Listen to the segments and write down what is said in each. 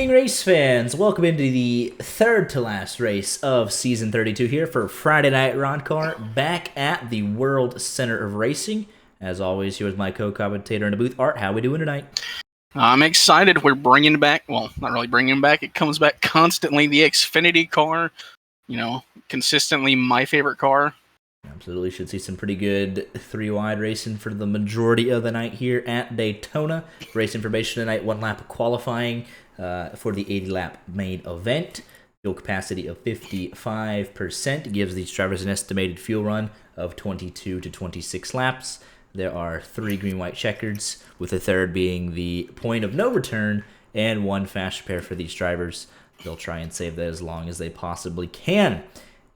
evening, race fans. Welcome into the third to last race of season 32 here for Friday Night RODDCAR, back at the World Center of Racing. As always, here with my co-commentator in the booth, Art. How we doing tonight? I'm excited. We're bringing back, well, not really bringing back, it comes back constantly, the Xfinity car. Consistently my favorite car. Absolutely, should see some pretty good three-wide racing for the majority of the night here at Daytona. Race information tonight, 1 lap of qualifying for the 80-lap main event. Fuel capacity of 55% gives these drivers an estimated fuel run of 22 to 26 laps. There are 3 green-white checkers, with the third being the point of no return, and 1 fast repair for these drivers. They'll try and save that as long as they possibly can.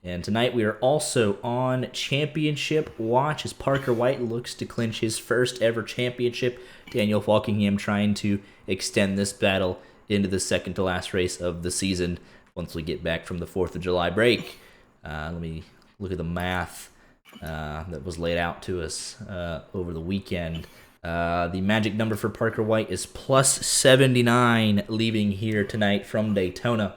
And tonight we are also on championship watch as Parker White looks to clinch his first ever championship. Daniel Falkingham trying to extend this battle into the second to last race of the season once we get back from the 4th of July break. Let me look at the math that was laid out to us over the weekend. The magic number for Parker White is plus 79 leaving here tonight from Daytona.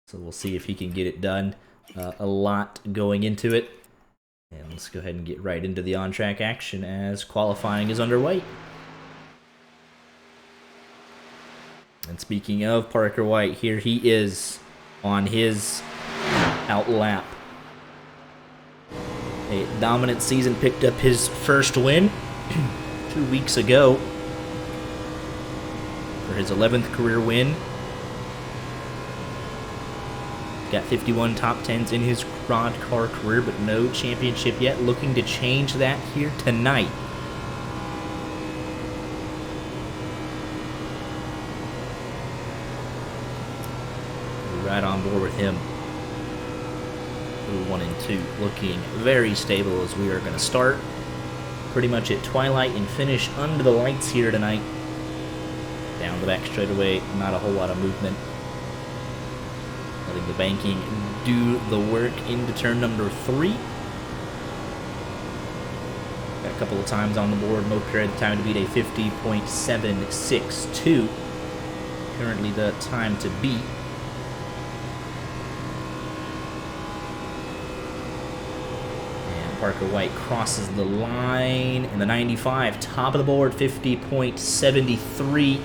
So we'll see if he can get it done. A lot going into it. And let's go ahead and get right into the on-track action as qualifying is underway. And speaking of Parker White, here he is on his out lap. A dominant season, picked up his first win 2 weeks ago for his 11th career win. Got 51 top 10s in his RODDCAR career, but no championship yet. Looking to change that here tonight. We're right on board with him. 1 and 2 looking very stable as we are going to start pretty much at twilight and finish under the lights here tonight. Down the back straightaway, not a whole lot of movement. Letting the banking do the work into turn number 3. Got a couple of times on the board. No period of time to beat a 50.762. Currently the time to beat. And Parker White crosses the line in the 95. Top of the board, 50.73.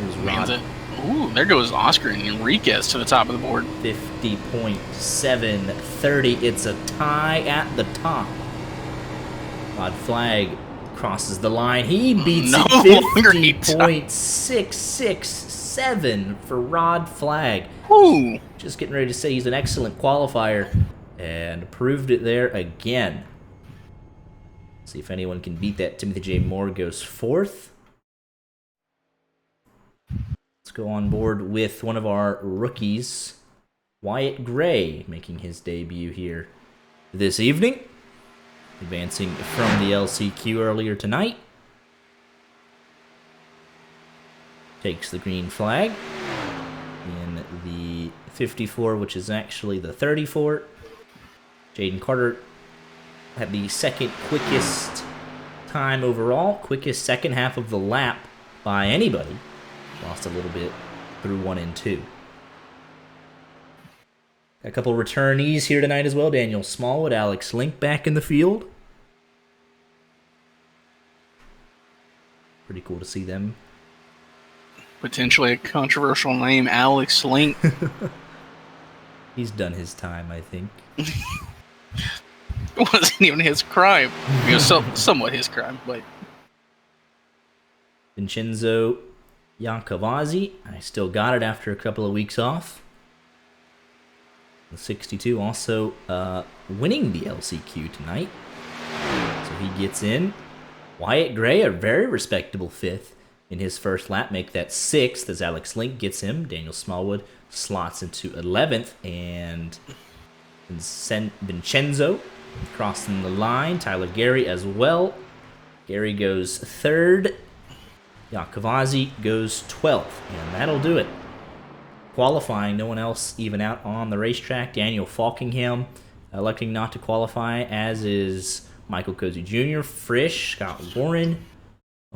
Here's Rod. Ooh, there goes Oscar and Enriquez to the top of the board. 50.730. It's a tie at the top. Rod Flag crosses the line. He beats it 50.667 for Rod Flag. Ooh. Just getting ready to say he's an excellent qualifier and proved it there again. See if anyone can beat that. Timothy J. Moore goes 4th. Let's go on board with one of our rookies, Wyatt Gray, making his debut here this evening. Advancing from the LCQ earlier tonight. Takes the green flag in the 54, which is actually the 34. Jaden Carter had the second quickest time overall, quickest second half of the lap by anybody. Lost a little bit through 1 and 2. Got a couple returnees here tonight as well. Daniel Smallwood, Alex Link back in the field. Pretty cool to see them. Potentially a controversial name, Alex Link. He's done his time, I think. It wasn't even his crime. Somewhat his crime, but... Vincenzo Iacovazzi, I still got it after a couple of weeks off. The 62 also winning the LCQ tonight. So he gets in. Wyatt Gray, a very respectable 5th in his first lap. Make that 6th as Alex Link gets him. Daniel Smallwood slots into 11th. And Vincenzo crossing the line. Tyler Gary as well. Gary goes 3rd. Iacovazzi goes 12th, and that'll do it. Qualifying, no one else even out on the racetrack. Daniel Falkingham electing not to qualify, as is Michael Cozy Jr., Frisch, Scott Warren,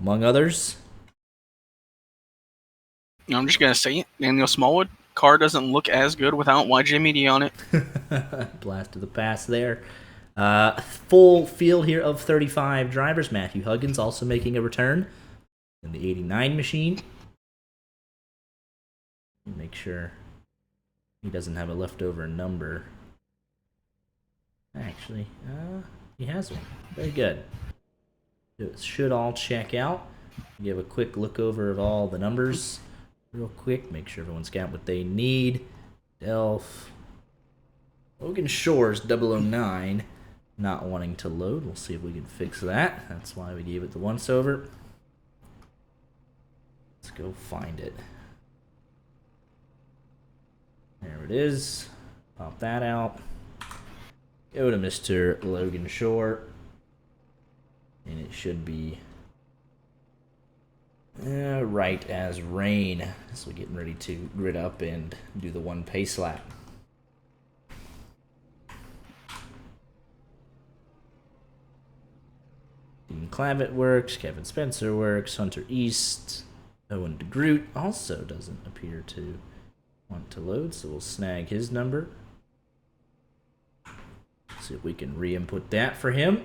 among others. I'm just going to say it. Daniel Smallwood, car doesn't look as good without YJ on it. Blast to the pass there. Full field here of 35 drivers. Matthew Huggins also making a return in the 89 machine. Make sure he doesn't have a leftover number. Actually, he has one. Very good. It should all check out. Give a quick look over of all the numbers real quick. Make sure everyone's got what they need. Delph. Logan Shores 009 not wanting to load. We'll see if we can fix that. That's why we gave it the once over. Let's go find it. There it is. Pop that out. Go to Mr. Logan Shore. And it should be right as rain. So we're getting ready to grid up and do the one pace lap. Dean Clavitt works. Kevin Spencer works. Hunter East. Owen DeGroot also doesn't appear to want to load, so we'll snag his number. See if we can re-input that for him.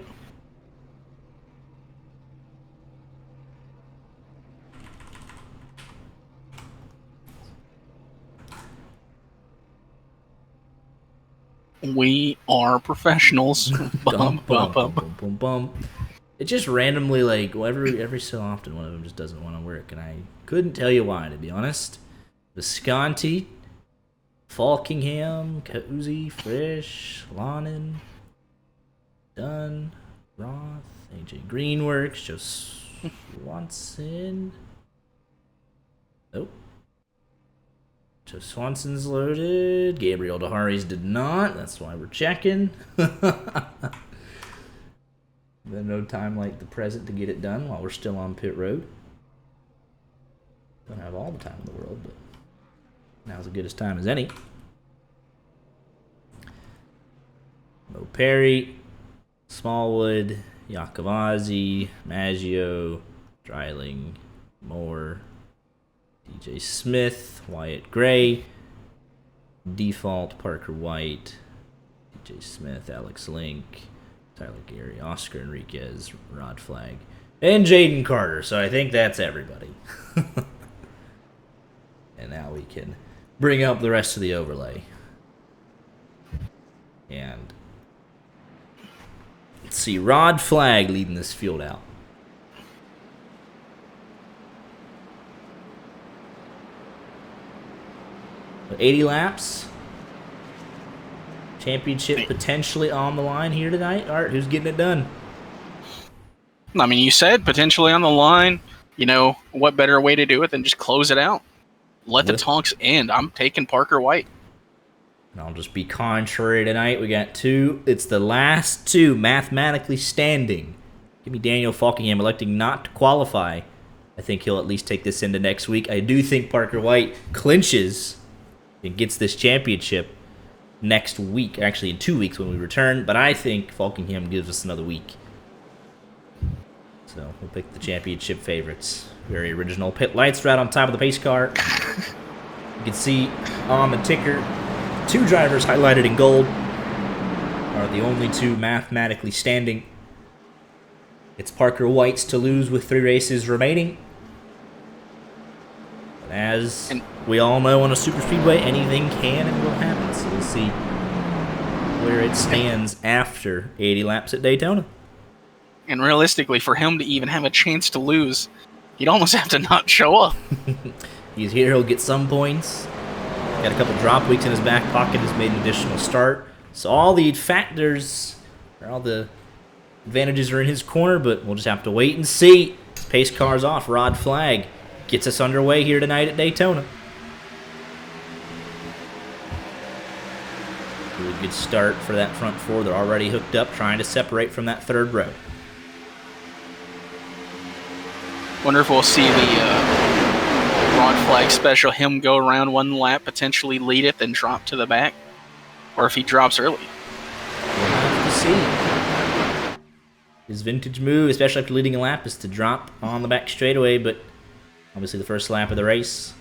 We are professionals. Bum, bum, bum, bum, bum, bum. It just randomly, like, every so often, one of them just doesn't want to work, and I couldn't tell you why, to be honest. Visconti, Falkingham, Cozy, Frisch, Lonin, Dunn, Roth, AJ Greenworks, Joe Swanson. Nope. Joe Swanson's loaded. Gabriel DeHaris did not. That's why we're checking. Then no time like the present to get it done while we're still on pit road. Don't have all the time in the world, but now's as good a time as any. Mo Perry, Smallwood, Yakovazzi, Maggio, Dreiling, Moore, DJ Smith, Wyatt Gray, Default, Parker White, DJ Smith, Alex Link, Tyler Gary, Oscar Enriquez, Rod Flag, and Jaden Carter. So I think that's everybody. And now we can bring up the rest of the overlay. And let's see, Rod Flag leading this field out. So 80 laps. Championship potentially on the line here tonight. Art, who's getting it done? I mean, you said potentially on the line. You know, what better way to do it than just close it out? Let the talks end. I'm taking Parker White. And I'll just be contrary tonight. We got two. It's the last two mathematically standing. Give me Daniel Falkingham electing not to qualify. I think he'll at least take this into next week. I do think Parker White clinches and gets this championship next week. Actually, in 2 weeks when we return. But I think Falkingham gives us another week. So we'll pick the championship favorites. Very original. Pit lights right on top of the pace car. You can see on the ticker, two drivers highlighted in gold are the only two mathematically standing. It's Parker White's to lose with 3 races remaining. But as we all know on a superspeedway, anything can and will happen. So we'll see where it stands after 80 laps at Daytona. And realistically, for him to even have a chance to lose, he'd almost have to not show up. He's here, he'll get some points. Got a couple drop weeks in his back pocket, has made an additional start. So all the factors, or all the advantages are in his corner, but we'll just have to wait and see. Pace car's off. Rod Flag gets us underway here tonight at Daytona. Really good start for that front four. They're already hooked up, trying to separate from that third row. Wonder if we'll see the Rod Flag special, him go around one lap, potentially lead it, then drop to the back. Or if he drops early. We'll have to see. His vintage move, especially after leading a lap, is to drop on the back straightaway, but obviously the first lap of the race.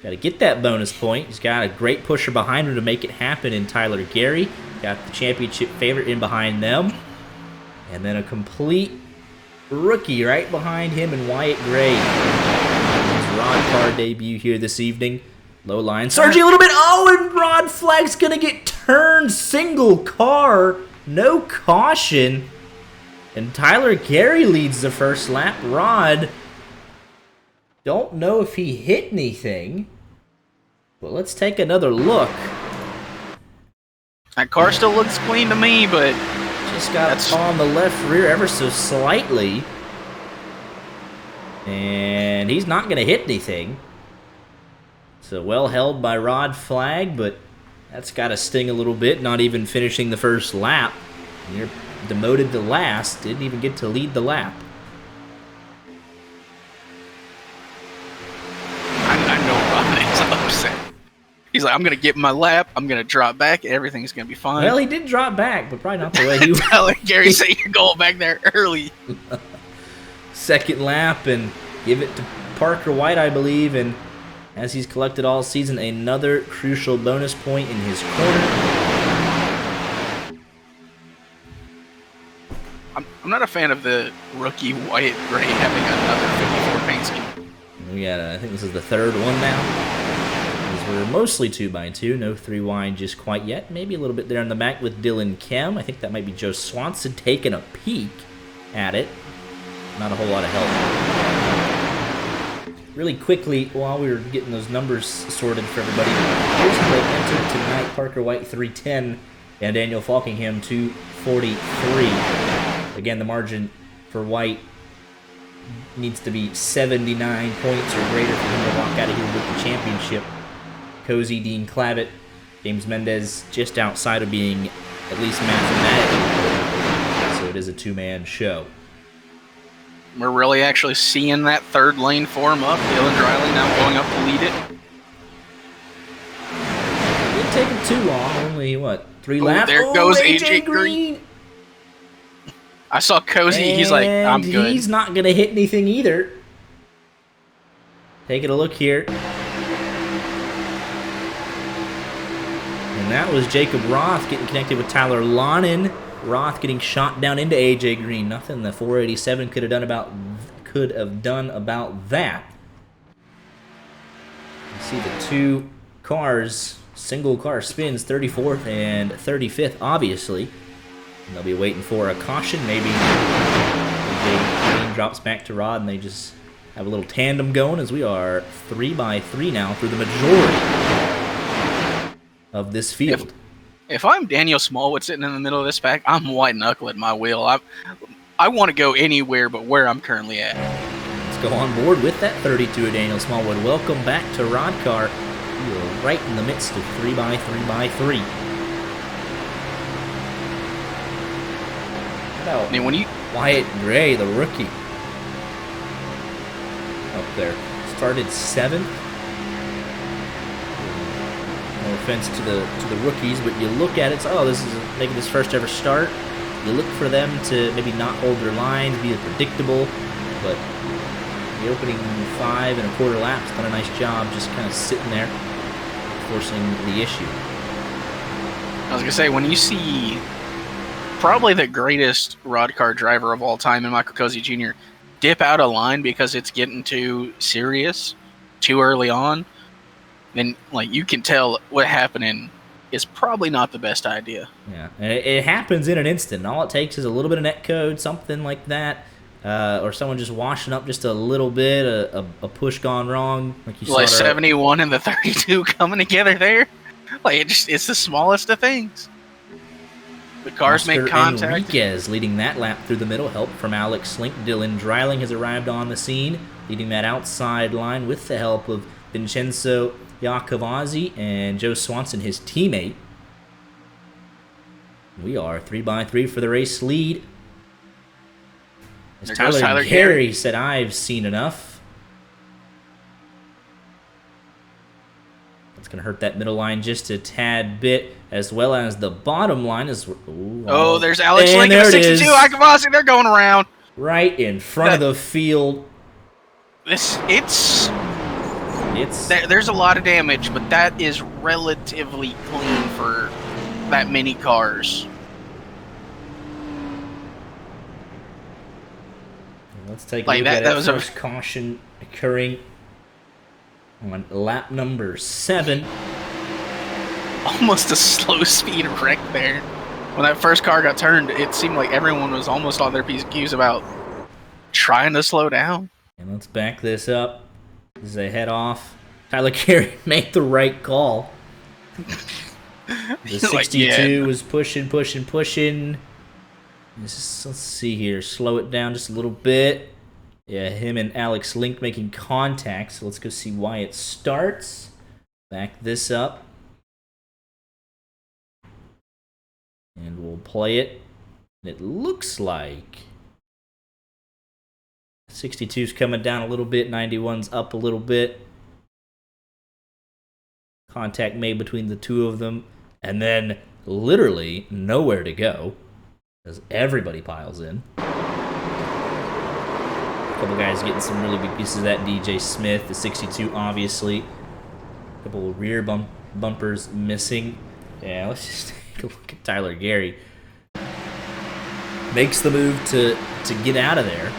Got to get that bonus point. He's got a great pusher behind him to make it happen in Tyler Gary. Got the championship favorite in behind them. And then a complete rookie right behind him in Wyatt Gray. His RODDCAR debut here this evening. Low line. Surging a little bit. Oh, and Rod Flag's going to get turned. Single car. No caution. And Tyler Gary leads the first lap. Rod, don't know if he hit anything. But let's take another look. That car still looks clean to me, but just got on the left rear ever so slightly. And he's not going to hit anything. So well held by Rod Flag, but that's got to sting a little bit, not even finishing the first lap. And you're demoted to last, didn't even get to lead the lap. I know Rod is upset. He's like, I'm going to get my lap, I'm going to drop back, everything's going to be fine. Well, he did drop back, but probably not the way he was. Tyler Gary said you're going back there early. Second lap, and give it to Parker White, I believe, and as he's collected all season, another crucial bonus point in his corner. I'm not a fan of the rookie Wyatt Gray having another 54 paint scheme. We got, I think this is the third one now. These were mostly 2x2, no 3 wide just quite yet. Maybe a little bit there in the back with Dylan Kem. I think that might be Joe Swanson taking a peek at it. Not a whole lot of help. Really quickly, while we were getting those numbers sorted for everybody, here's how they entered tonight. Parker White 310 and Daniel Falkingham 243. Again, the margin for White needs to be 79 points or greater for him to walk out of here with the championship. Cozy, Dean Clavitt, James Mendez just outside of being at least mathematically, so it is a two-man show. We're really actually seeing that third lane form up. Dylan Driley now going up to lead it. It didn't take him too long. Only, what, 3 laps? There goes AJ Green. I saw Cozy. He's like, I'm good. He's not going to hit anything either. Taking a look here. And that was Jacob Roth getting connected with Tyler Lonin. Roth getting shot down into AJ Green. Nothing the 487 could have done about that. You see the two cars, single car spins, 34th and 35th, obviously. And they'll be waiting for a caution. Maybe AJ Green drops back to Rod and they just have a little tandem going, as we are 3x3 now through the majority of this field. If I'm Daniel Smallwood sitting in the middle of this pack, I'm white-knuckling my wheel. I want to go anywhere but where I'm currently at. Let's go on board with that 32 of Daniel Smallwood. Welcome back to RODDCAR. We are right in the midst of 3x3x3. I mean, when you Wyatt Gray, the rookie, up there, started 7th. No offense to the rookies, but you look at it, so, this is making his first ever start. You look for them to maybe not hold their lines, be predictable, but the opening 5 1/4 laps done a nice job just kind of sitting there, forcing the issue. I was gonna say, when you see probably the greatest RODDCAR driver of all time in Michael Cozy Jr. dip out of line because it's getting too serious, too early on, then like you can tell what happening is probably not the best idea. Yeah, and it happens in an instant. All it takes is a little bit of net code, something like that, or someone just washing up just a little bit, a push gone wrong, like you saw. Like 71 and the 32 coming together there, like it's the smallest of things. The cars Oscar make contact. Enriquez leading that lap through the middle. Help from Alex Slink. Dylan Dreiling has arrived on the scene, leading that outside line with the help of Vincenzo Iacovazzi and Joe Swanson, his teammate. We are 3x3 for the race lead. As Tyler Gary said, I've seen enough. It's going to hurt that middle line just a tad bit, as well as the bottom line. There's Alex and Lincoln, there at it 62. is. Akavasi, they're going around. Right in front of the field. There's a lot of damage, but that is relatively clean for that many cars. Let's take a look at it. First caution occurring on lap number 7. Almost a slow speed wreck there. When that first car got turned, it seemed like everyone was almost on their P's about trying to slow down. And let's back this up as they head off. Tyler Carey made the right call. The 62 was pushing. Let's see here. Slow it down just a little bit. Yeah, him and Alex Link making contact. So let's go see why it starts. Back this up. And we'll play it. It looks like 62's coming down a little bit. 91's up a little bit. Contact made between the two of them. And then literally nowhere to go as everybody piles in. A couple guys getting some really big pieces of that. DJ Smith, the 62 obviously. A couple of rear bumpers missing. Yeah, let's just take a look at Tyler Gary. Makes the move to get out of there.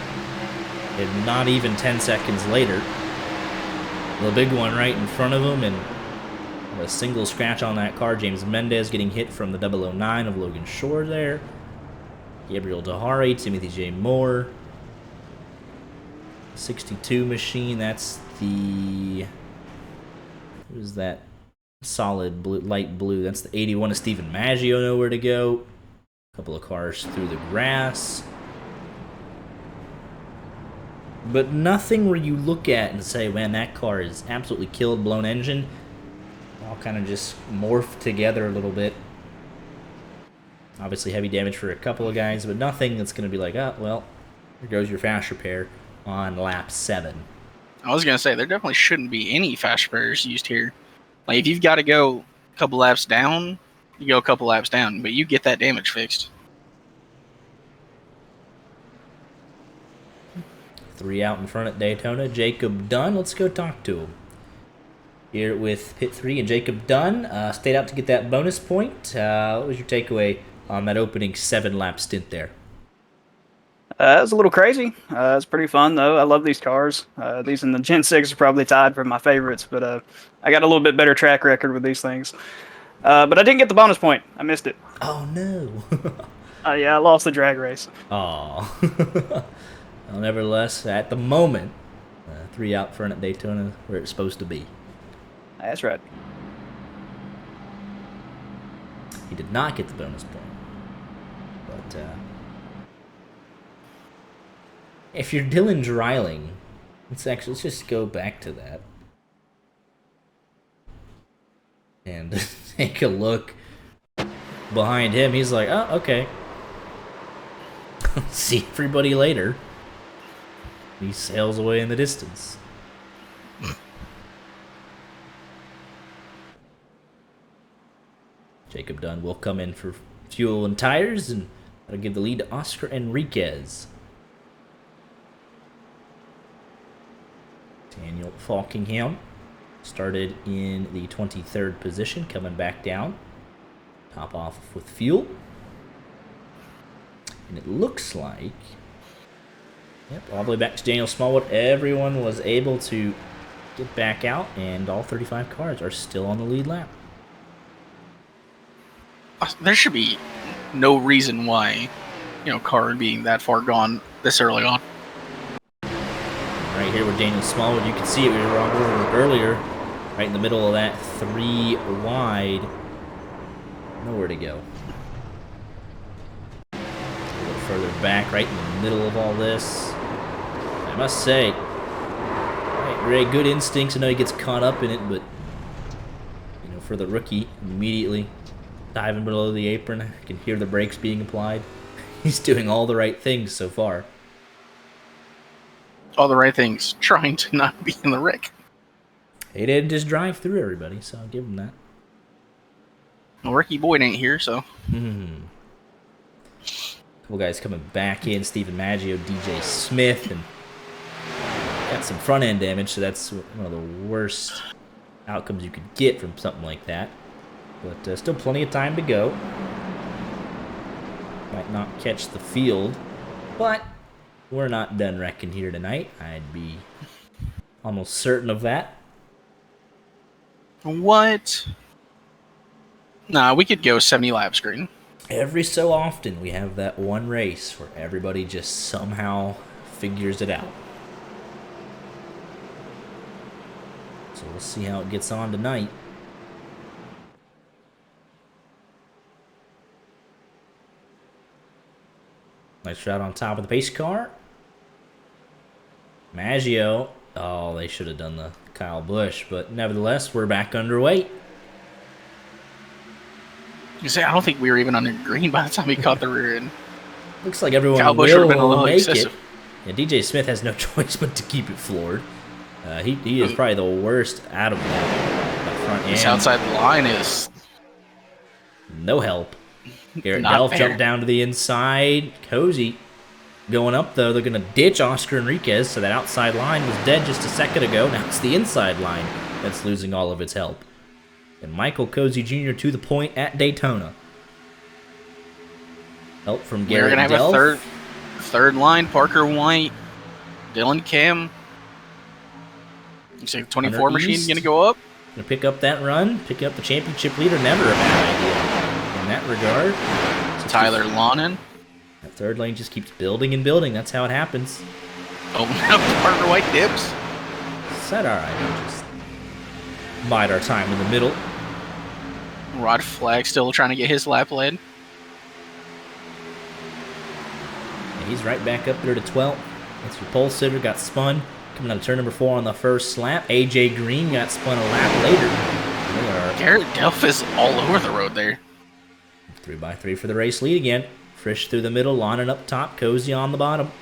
And not even 10 seconds later, the big one right in front of him, and a single scratch on that car. James Mendez getting hit from the 009 of Logan Shore there. Gabriel Dahari, Timothy J. Moore. 62 machine, that's the... What is that? Solid blue, light blue. That's the 81 of Stephen Maggio, nowhere to go. A couple of cars through the grass. But nothing where you look at and say, man, that car is absolutely killed, blown engine. All kind of just morphed together a little bit. Obviously heavy damage for a couple of guys, but nothing that's going to be like, oh, well, there goes your fast repair on lap 7. I was going to say, there definitely shouldn't be any fast repairs used here. Like, if you've got to go a couple laps down, you go a couple laps down, but you get that damage fixed. 3 out in front at Daytona. Jacob Dunn, let's go talk to him. Here with Pit 3 and Jacob Dunn. Stayed out to get that bonus point. What was your takeaway on that opening 7-lap stint there? It was a little crazy. It's pretty fun, though. I love these cars. These in the Gen 6 are probably tied for my favorites, but I got a little bit better track record with these things. But I didn't get the bonus point. I missed it. Oh, no. Yeah, I lost the drag race. Aw. Well, nevertheless, at the moment, 3 out front at Daytona where it's supposed to be. That's right. He did not get the bonus point. But if you're Dylan Dreiling, let's just go back to that. And take a look behind him. He's like, oh, okay. See everybody later. He sails away in the distance. Jacob Dunn will come in for fuel and tires, and that'll give the lead to Oscar Enriquez. Daniel Falkingham started in the 23rd position, coming back down. Top off with fuel. And it looks like... Yep, all the way back to Daniel Smallwood. Everyone was able to get back out, and all 35 cars are still on the lead lap. There should be no reason why, car being that far gone this early on. Right here with Daniel Smallwood, you can see it. We were on over earlier, right in the middle of that 3 wide. Nowhere to go. A little further back, right in the middle of all this. I must say, right, Greg, good instincts. I know he gets caught up in it, but for the rookie, immediately diving below the apron, I can hear the brakes being applied. He's doing all the right things so far. All the right things, trying to not be in the wreck. He didn't just drive through everybody, so I'll give him that. Well, Ricky Boyd ain't here, so. Couple guys coming back in. Stephen Maggio, DJ Smith, and got some front end damage, so that's one of the worst outcomes you could get from something like that. But still plenty of time to go. Might not catch the field, but we're not done wrecking here tonight. I'd be almost certain of that. What? Nah, we could go 70 lap screen. Every so often, we have that one race where everybody just somehow figures it out. So we'll see how it gets on tonight. Nice shot on top of the pace car. Maggio. Oh, they should have done the Kyle Busch, but nevertheless, we're back underway. You say I don't think we were even under green by the time we caught the rear end. Looks like everyone Kyle Busch would have been a will little make excessive. it. Yeah, DJ Smith has no choice but to keep it floored. He is probably the worst out of that front end. This outside line is No help. Garrett Not Delph fair. jumped down to the inside. Cozy going up, though. They're going to ditch Oscar Enriquez, so that outside line was dead just a second ago. Now it's the inside line that's losing all of its help. And Michael Cozy Jr. to the point at Daytona. Help from we're Garrett gonna have Delph. a third line. Parker White, Dylan Cam. You say 24 Hunter machine East. gonna go up? Gonna pick up that run, pick up the championship leader. Never a bad idea in that regard. So Tyler Lonan. that third lane just keeps building and building. That's how it happens. Oh, now Parker White dips. Is that all right? We'll just bide our time in the middle. Rod Flag still trying to get his lap led. And he's right back up there to 12th. That's your pole sitter, got spun. Coming out of turn number 4 on the first lap. AJ Green got spun a lap later. They are Garrett Delph is all over the road there. 3x3 for the race lead again. Frisch through the middle, Lonan up top, Cozy on the bottom.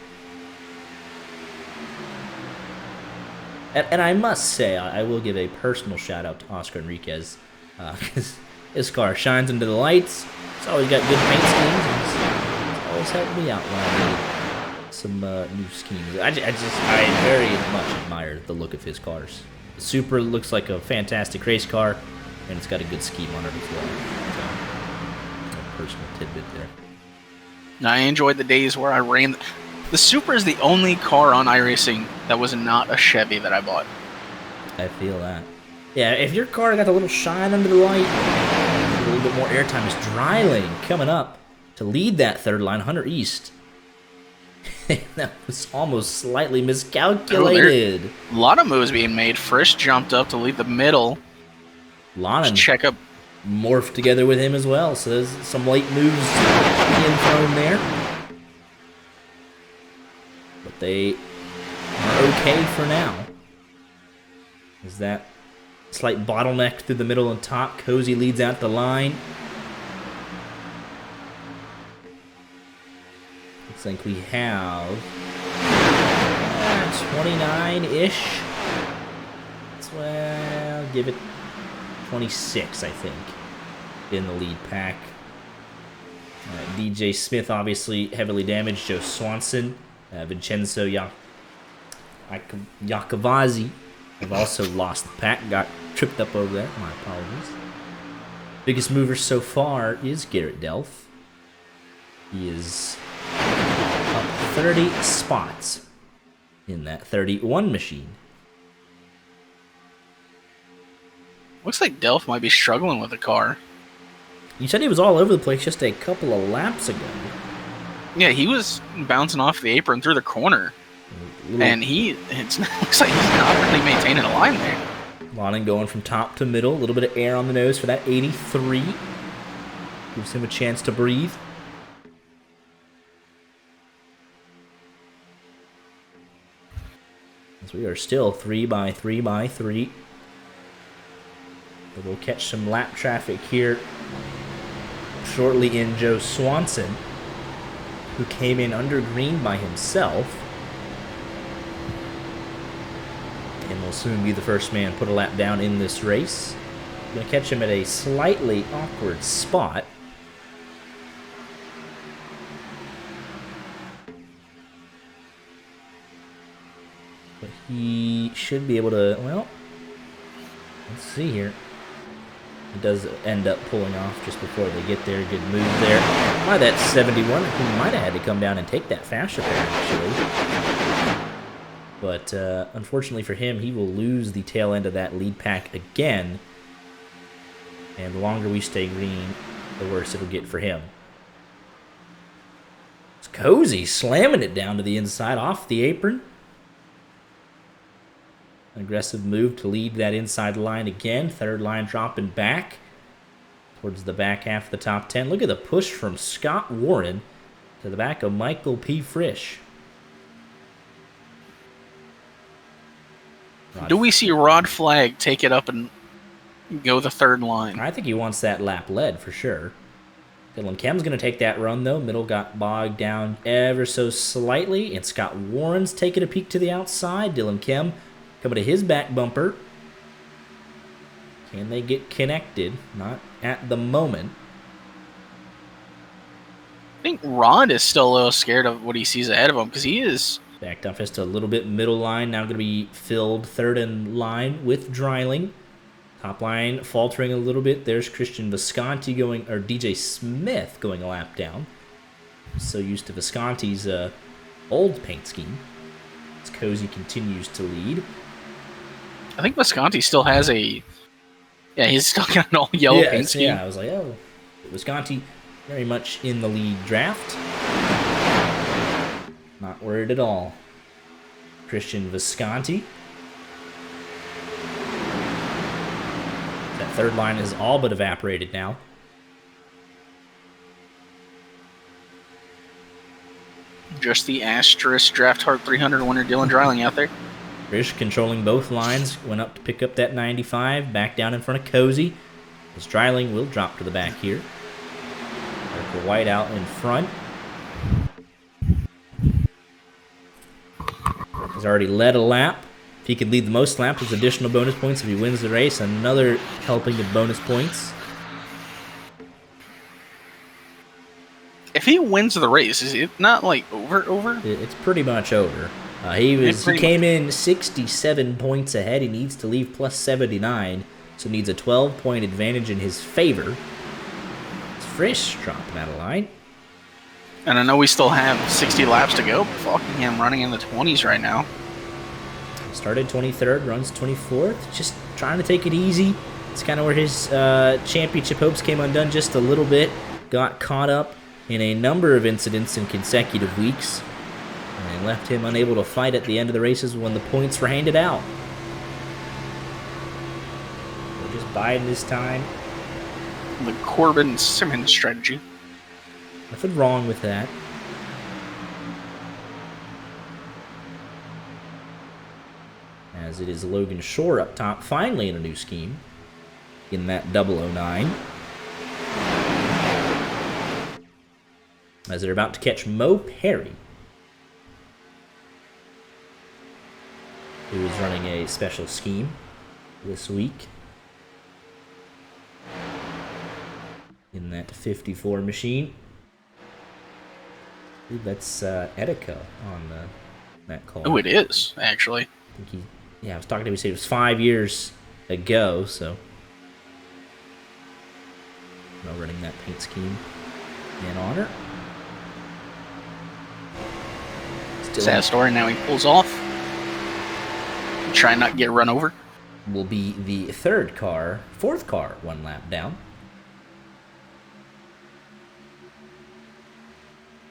And I must say, I will give a personal shout out to Oscar Enriquez. Because his car shines into the lights. He's always got good paint schemes. And he's always helped me out when I need some new schemes. I very much admire the look of his cars. The Supra looks like a fantastic race car, and it's got a good scheme on it as well. So, a personal tidbit there. Now, I enjoyed the days where I ran. The Supra is the only car on iRacing that was not a Chevy that I bought. I feel that. Yeah, if your car got a little shine under the light, a little bit more airtime, is dry lane coming up to lead that third line, Hunter East. That was almost slightly miscalculated. A lot of moves being made. Frisch jumped up to lead the middle. Lonan Check up. morphed together with him as well, so there's some late moves being thrown there. But they are okay for now. Is that slight bottleneck through the middle and top? Cozy leads out the line. Looks like we have 29-ish. Well, give it 26, I think, in the lead pack. DJ Smith obviously heavily damaged. Joe Swanson, Vincenzo Iacovazzi have also lost the pack. Got tripped up over there. My apologies. Biggest mover so far is Garrett Delph. He is up 30 spots in that 31 machine. Looks like Delph might be struggling with the car. You said he was all over the place just a couple of laps ago. Yeah, he was bouncing off the apron through the corner. And it looks like he's not really maintaining a line there. Lonan going from top to middle. A little bit of air on the nose for that 83. Gives him a chance to breathe. As we are still 3x3x3. But we'll catch some lap traffic here shortly in Joe Swanson, who came in under green by himself. And will soon be the first man put a lap down in this race. Going to catch him at a slightly awkward spot. But he should be able to, well, let's see here. He does end up pulling off just before they get there. Good move there by that 71, who might have had to come down and take that fast repair, actually. But unfortunately for him, he will lose the tail end of that lead pack again. And the longer we stay green, the worse it'll get for him. It's Cozy slamming it down to the inside off the apron. An aggressive move to lead that inside line again. Third line dropping back towards the back half of the top 10. Look at the push from Scott Warren to the back of Michael P. Frisch. Do we see Rod Flag take it up and go the third line? I think he wants that lap led for sure. Dylan Kem's going to take that run, though. Middle got bogged down ever so slightly, and Scott Warren's taking a peek to the outside. Dylan Kem coming to his back bumper. Can they get connected? Not at the moment. I think Rod is still a little scared of what he sees ahead of him, because he is... Backed off just a little bit middle line. Now going to be filled third in line with Dreiling. Top line faltering a little bit. There's Christian Visconti going, or DJ Smith going a lap down. So used to Visconti's old paint scheme. As Cozy continues to lead. I think Visconti still has a... Yeah, he's still got an all yellow paint scheme. Yeah, I was like, oh. Visconti very much in the lead draft. Not worried at all. Christian Visconti. That third line is all but evaporated now. Just the asterisk Draft Heart 300 winner Dylan Dreiling out there. Frisch controlling both lines. Went up to pick up that 95. Back down in front of Cozy. As Dreiling will drop to the back here. Erica White out in front. He's already led a lap. If he could lead the most laps, with additional bonus points if he wins the race. Another helping of bonus points. If he wins the race, is it not like over? It's pretty much over. He came in 67 points ahead. He needs to leave plus 79, so needs a 12-point advantage in his favor. It's Frisch dropping out of line. And I know we still have 60 laps to go, but fucking him running in the 20s right now. Started 23rd, runs 24th. Just trying to take it easy. It's kind of where his championship hopes came undone just a little bit. Got caught up in a number of incidents in consecutive weeks. And they left him unable to fight at the end of the races when the points were handed out. We're just biding his time. The Corbin Simmons strategy. Nothing wrong with that. As it is Logan Shore up top, finally in a new scheme. In that 009. As they're about to catch Mo Perry, who is running a special scheme this week. In that 54 machine. I believe that's Etika on that call. Oh, it is, actually. I think I was talking to him, he said it was 5 years ago, so. No running that paint scheme in honor. Still Sad story, now he pulls off. Try not to get run over. Will be the fourth car, one lap down.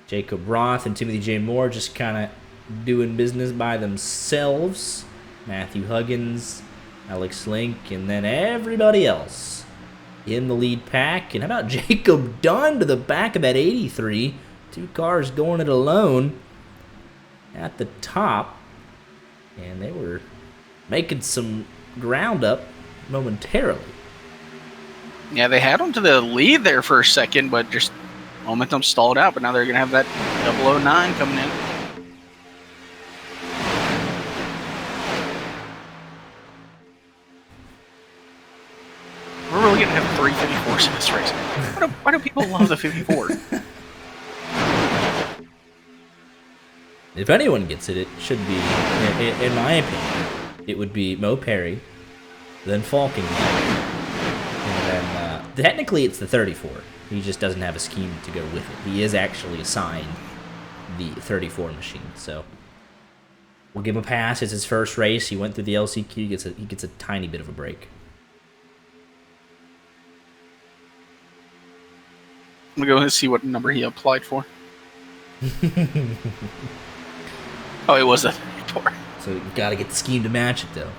Jacob Roth and Timothy J. Moore just kind of doing business by themselves. Matthew Huggins, Alex Link, and then everybody else in the lead pack. And how about Jacob Dunn to the back of that 83? Two cars going it alone at the top. And they were making some ground up momentarily. Yeah, they had him to the lead there for a second, but just momentum stalled out. But now they're going to have that 009 coming in. we going to have 3 54s in this race? Why do people love the 54? If anyone gets it, it should be, in my opinion, it would be Mo Perry, then Falking, and then technically it's the 34. He just doesn't have a scheme to go with it. He is actually assigned the 34 machine, so we'll give him a pass. It's his first race. He went through the LCQ. He gets a tiny bit of a break. I'm going to go and see what number he applied for. Oh, it was a 34. So you got to get the scheme to match it, though.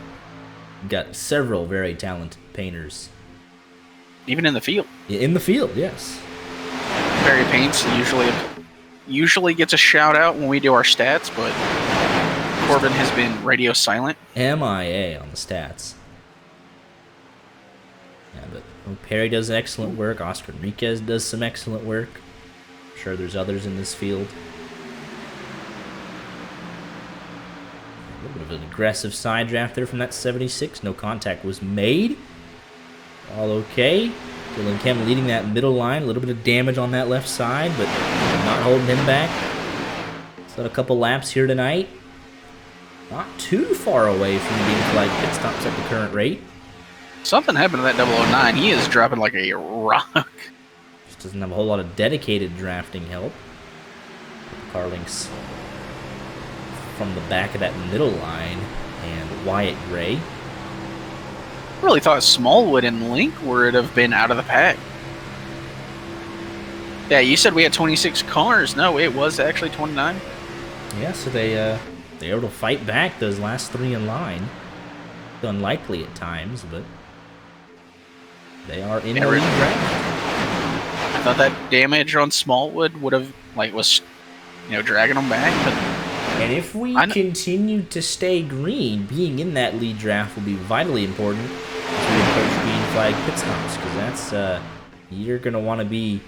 You've got several very talented painters. Even in the field. In the field, yes. Barry Paints usually gets a shout out when we do our stats, but Corbin has been radio silent. MIA on the stats. Yeah, but Perry does excellent work. Oscar Enriquez does some excellent work. I'm sure there's others in this field. A little bit of an aggressive side draft there from that 76. No contact was made. All okay. Dylan Kemp leading that middle line. A little bit of damage on that left side, but not holding him back. Still a couple laps here tonight. Not too far away from being flagged pit stops at the current rate. Something happened to that 009. He is dropping like a rock. Just doesn't have a whole lot of dedicated drafting help. Carlinks from the back of that middle line, and Wyatt Gray. I really thought Smallwood and Link would have been out of the pack. Yeah, you said we had 26 cars. No, it was actually 29. Yeah, so they were able to fight back those last 3 in line. Unlikely at times, but they are in the lead draft. I thought that damage on Smallwood would have was dragging them back, but and if we continue to stay green, being in that lead draft will be vitally important as we approach green flag pit stops, because that's you're going to want to be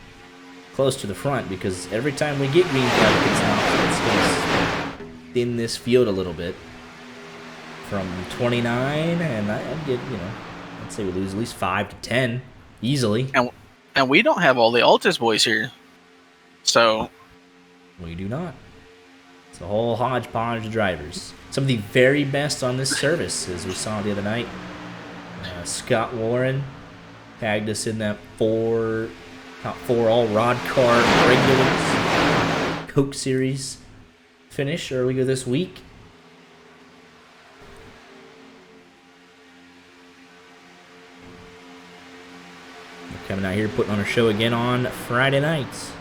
close to the front, because every time we get green flag pit stops, it's going to thin this field a little bit from 29, and I'd get, I'd say we lose at least 5 to 10 easily. And we don't have all the Altus boys here, so we do not. It's a whole hodgepodge of drivers. Some of the very best on this service, as we saw the other night. Scott Warren tagged us in that top 4 all RODDCAR regulars Coke Series finish earlier this week. We're coming out here putting on a show again on Friday nights.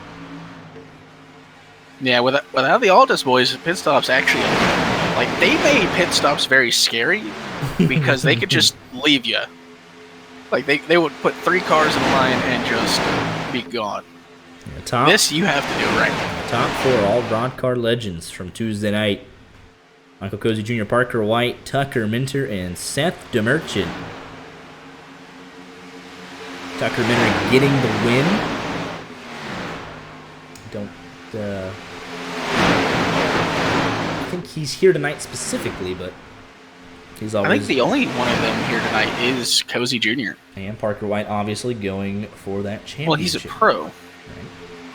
Yeah, without the Altus boys, pit stops actually, they made pit stops very scary because they could just leave you. They would put 3 cars in line and just be gone. Yeah, this you have to do right. Top 4 all RODDCAR legends from Tuesday night. Michael Cozy Jr., Parker White, Tucker Minter, and Seth DeMerchant. Tucker Minter getting the win. I think he's here tonight specifically, but he's always... I think the only one of them here tonight is Cozy Jr. And Parker White obviously going for that championship. Well, he's a pro. Right.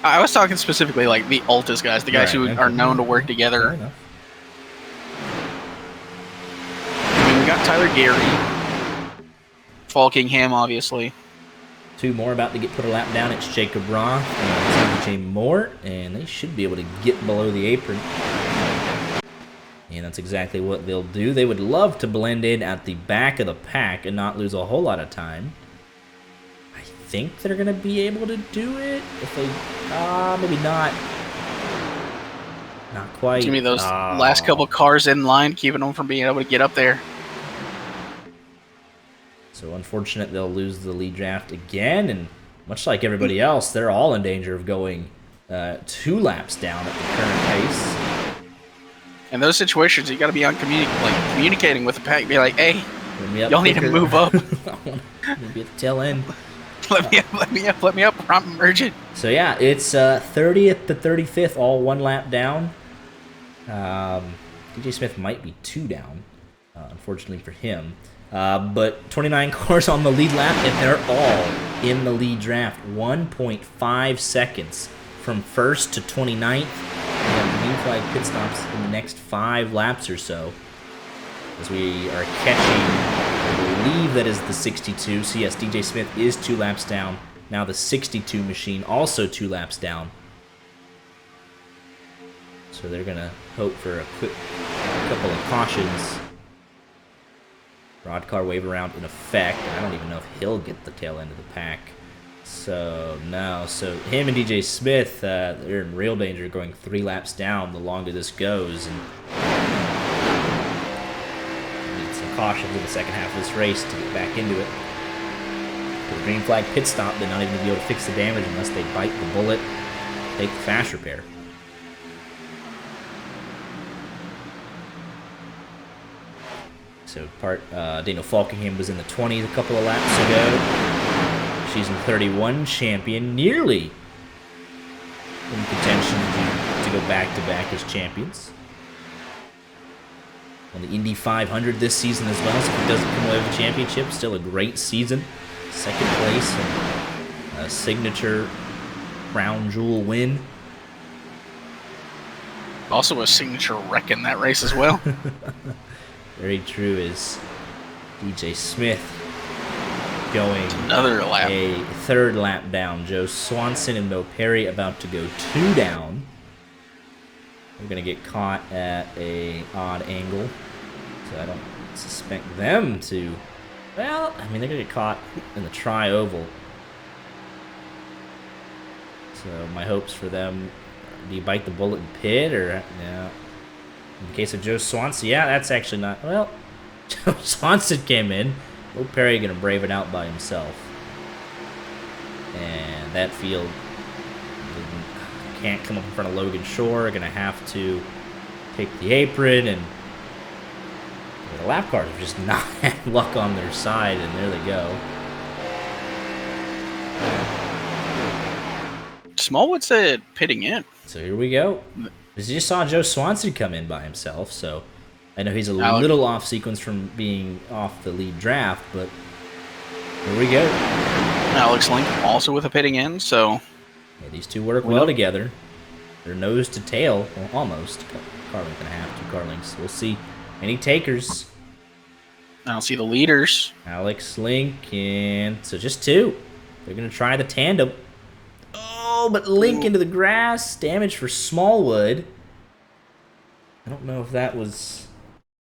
I was talking specifically the Altus guys, the guys who are known to work together. Fair enough. We got Tyler Gary, Falkingham, obviously. 2 more about to get put a lap down. It's Jacob Roth and J. Moore, and they should be able to get below the apron. And that's exactly what they'll do. They would love to blend in at the back of the pack and not lose a whole lot of time. I think they're going to be able to do it. If they, maybe not. Not quite. Give me those last couple cars in line, keeping them from being able to get up there. So unfortunate they'll lose the lead draft again, and much like everybody else, they're all in danger of going 2 laps down at the current pace. In those situations, you got to be on communicating with the pack. Be like, hey, y'all need to move up. I want to be at the tail end. Let me up. I'm urgent. So yeah, it's 30th to 35th, all 1 lap down. DJ Smith might be 2 down, unfortunately for him. But 29 cars on the lead lap, and they're all in the lead draft. 1.5 seconds from first to 29th. And green flag pit stops in the next 5 laps or so. As we are catching, I believe that is the 62. So yes, DJ Smith is 2 laps down. Now the 62 machine also 2 laps down. So they're going to hope for a quick couple of cautions. RODDCAR wave around in effect. I don't even know if he'll get the tail end of the pack. So, no. So, him and DJ Smith, they're in real danger going 3 laps down the longer this goes. And need some caution in the second half of this race to get back into it. For the green flag pit stop, they're not even going to be able to fix the damage unless they bite the bullet, take the fast repair. So Daniel Falkingham was in the 20s a couple of laps ago. Season 31 champion, nearly in contention to go back-to-back as champions. On the Indy 500 this season as well, so if he doesn't come away with the championship, still a great season. Second place and a signature crown jewel win. Also a signature wreck in that race as well. Very true. Is DJ Smith going another lap, a 3rd lap down. Joe Swanson and Mo Perry about to go 2 down. They're going to get caught at a odd angle, so I don't suspect them to. Well, I mean, they're going to get caught in the tri-oval. So my hopes for them: do you bite the bullet and pit, or no? In the case of Joe Swanson, yeah, that's actually not... Well, Joe Swanson came in. Will Perry going to brave it out by himself. And that field can't come up in front of Logan Shore. Going to have to take the apron. And the lap cars have just not had luck on their side. And there they go. Smallwood said pitting in. So here we go. Because you just saw Joe Swanson come in by himself, so I know he's a little off sequence from being off the lead draft, but here we go. Alex Link also with a pitting in, so... Yeah, these two work well together. They're nose to tail, well, almost. Car length and a half, 2 car lengths. We'll see. Any takers? I don't see the leaders. Alex Link, and so just 2. They're going to try the tandem. Oh, but Link into the grass. Damage for Smallwood. I don't know if that was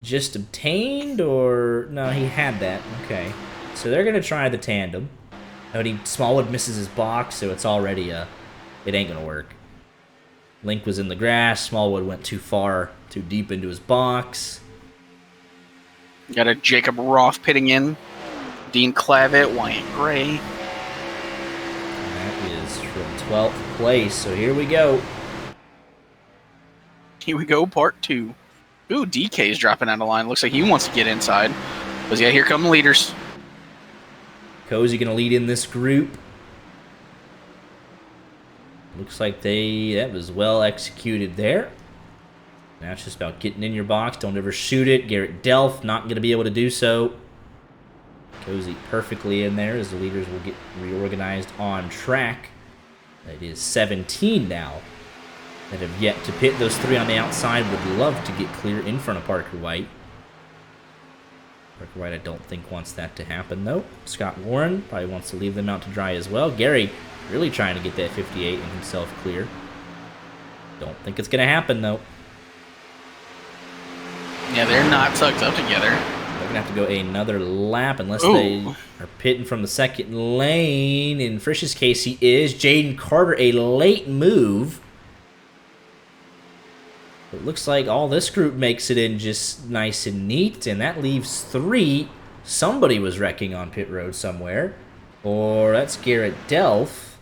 just obtained or... No, he had that. Okay. So they're going to try the tandem. Smallwood misses his box, so it's already it ain't going to work. Link was in the grass. Smallwood went too far, too deep into his box. Got a Jacob Roth pitting in. Dean Clavitt, Wyatt Gray. That is from 12th place, so here we go. Here we go, part 2. Ooh, DK's dropping out of line. Looks like he wants to get inside. But yeah, here come the leaders. Cozy going to lead in this group. Looks like that was well executed there. Now it's just about getting in your box. Don't ever shoot it. Garrett Delph not going to be able to do so. Cozy perfectly in there as the leaders will get reorganized on track. It is 17 now that have yet to pit. Those 3 on the outside would love to get clear in front of Parker White. Parker White, I don't think, wants that to happen, though. Scott Warren probably wants to leave them out to dry as well. Gary really trying to get that 58 and himself clear. Don't think it's going to happen, though. Yeah, they're not tucked up together. They're going to have to go another lap unless they are pitting from the second lane. In Frisch's case, he is. Jaden Carter, a late move. It looks like all this group makes it in just nice and neat, and that leaves 3. Somebody was wrecking on pit road somewhere. Or that's Garrett Delph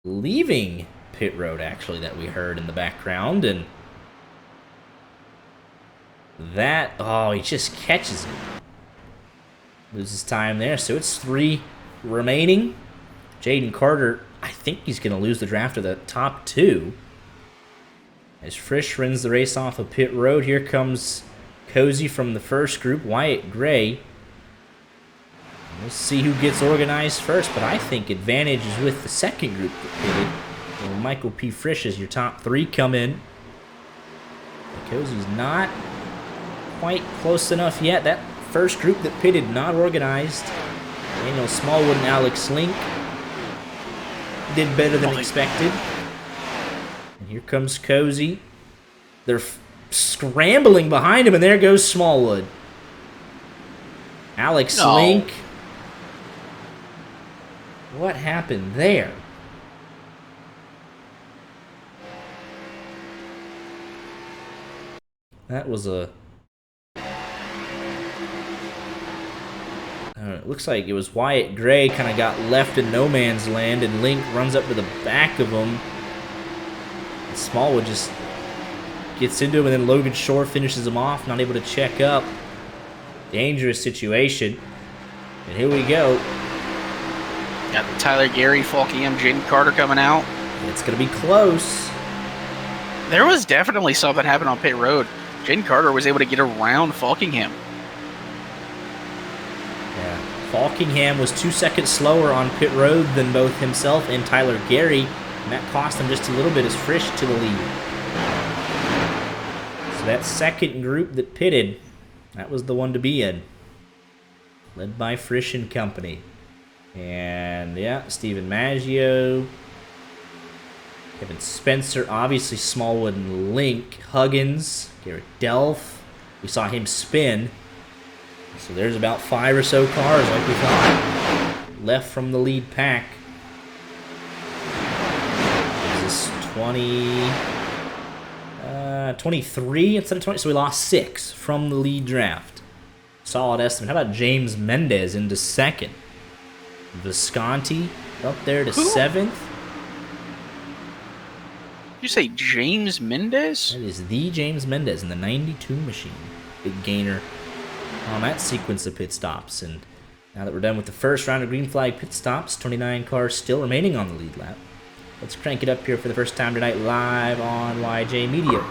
leaving pit road, actually, that we heard in the background. And that, he just catches it. Loses time there, so it's 3 remaining. Jaden Carter, I think he's going to lose the draft of the top 2. As Frisch runs the race off of pit road, here comes Cozy from the first group, Wyatt Gray. We'll see who gets organized first, but I think advantage is with the second group that pitted. Well, Michael P. Frisch as your top 3 come in. Cozy's not quite close enough yet. That first group that pitted not organized. Daniel Smallwood and Alex Link did better than expected. And here comes Cozy. They're scrambling behind him, and there goes Smallwood. Alex Link. What happened there? That was a... it looks like it was Wyatt Gray kind of got left in no man's land, and Link runs up to the back of him. And Smallwood just gets into him, and then Logan Shore finishes him off, not able to check up. Dangerous situation. And here we go. Got Tyler Gary, Falkingham, Jaden Carter coming out. It's going to be close. There was definitely something happened on pit road. Jaden Carter was able to get around Falkingham. Yeah, Falkingham was 2 seconds slower on pit road than both himself and Tyler Gary, and that cost him just a little bit as Frisch to the lead. So that second group that pitted, that was the one to be in. Led by Frisch and company. And yeah, Stephen Maggio, Kevin Spencer, obviously Smallwood and Link, Huggins, Garrett Delph. We saw him spin. So there's about 5 or so cars, like we thought, left from the lead pack. Is this 23 instead of 20? So we lost 6 from the lead draft. Solid estimate. How about James Mendez into second? Visconti up there to 7th. Did you say James Mendez? That is the James Mendez in the 92 machine. Big gainer on that sequence of pit stops. And now that we're done with the first round of green flag pit stops, 29 cars still remaining on the lead lap. Let's crank it up here for the first time tonight live on YJ Media.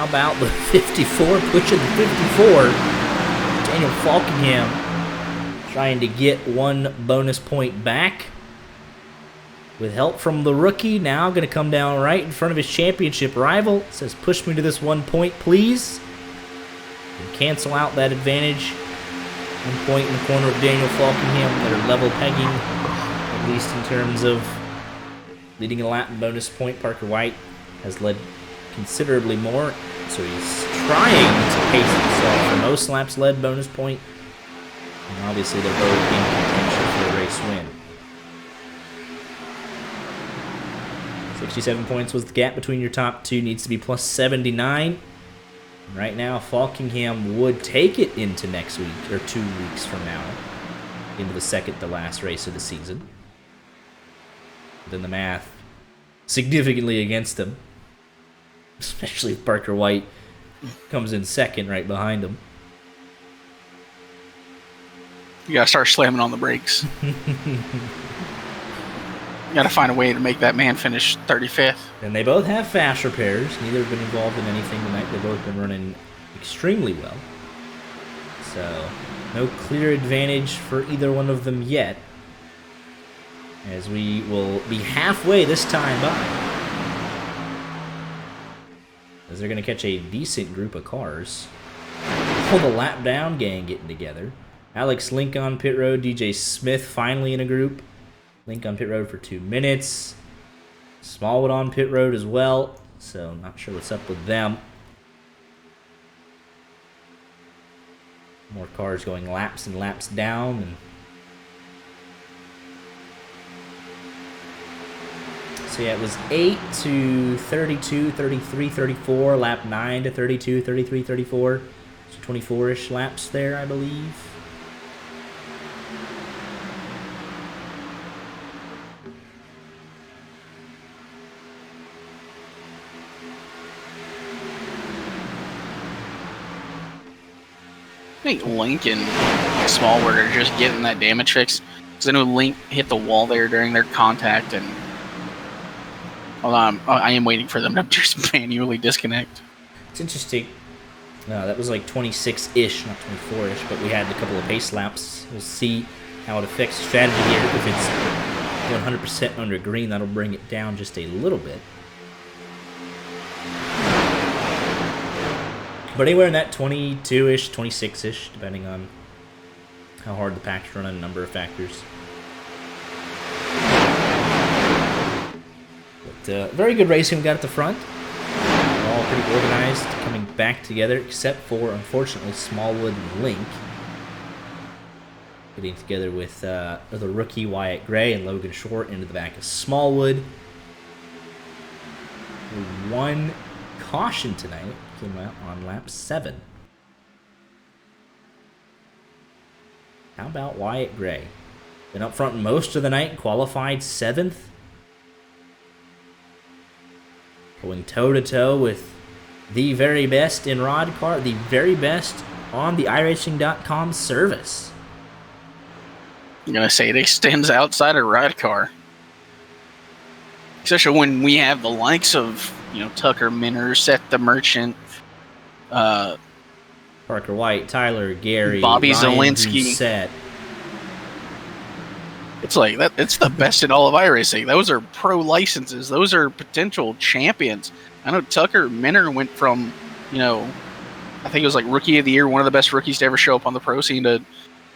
About the 54, pushing the 54. Daniel Falkingham trying to get 1 bonus point back. With help from the rookie, now going to come down right in front of his championship rival. It says, push me to this 1 point, please. And cancel out that advantage. 1 point in the corner of Daniel Falkingham. That are level pegging, at least in terms of leading a lap and bonus point. Parker White has led considerably more. So he's trying to pace himself for most laps led bonus point. And obviously they're both in contention for a race win. 67 points was the gap between your top 2. Needs to be plus 79. And right now, Falkingham would take it into next week, or 2 weeks from now, into the second to last race of the season. Then the math significantly against him. Especially if Parker White comes in second right behind him. You gotta start slamming on the brakes. You gotta find a way to make that man finish 35th. And they both have fast repairs. Neither have been involved in anything tonight. They've both been running extremely well. So No clear advantage for either one of them yet, as we will be halfway this time by. As they're going to catch a decent group of cars. All the lap down gang getting together. Alex Link on pit road. DJ Smith finally in a group. Link on pit road for 2 minutes. Smallwood on pit road as well. So not sure what's up with them. More cars going laps and laps down. And so yeah, it was 8 to 32, 33, 34. Lap 9 to 32, 33, 34. So 24-ish laps there, I believe. I think Link and Smallwood are just getting that damage fixed. Because I know Link hit the wall there during their contact, and I am waiting for them to just manually disconnect. It's interesting. That was like 26-ish, not 24-ish, but we had a couple of pace laps. We'll see how it affects strategy here. If it's 100% under green, that'll bring it down just a little bit. But anywhere in that 22-ish, 26-ish, depending on how hard the pack's run on a number of factors. But very good racing we got at the front. All pretty organized, coming back together, except for, unfortunately, Smallwood and Link. Getting together with the rookie Wyatt Gray and Logan Short into the back of Smallwood. One caution tonight. Came out on lap 7. How about Wyatt Gray? Been up front most of the night, qualified 7th. Going toe-to-toe with the very best in RODDCAR, the very best on the iRacing.com service. I'm going to say it extends outside of RODDCAR. Especially when we have the likes of, Tucker Minner, Seth the Merchant, Parker White, Tyler, Gary, Bobby Ryan Zielinski. Doucette. It's like that. It's the best in all of iRacing. Those are pro licenses. Those are potential champions. I know Tucker Minner went from, I think it was like rookie of the year, one of the best rookies to ever show up on the pro scene, to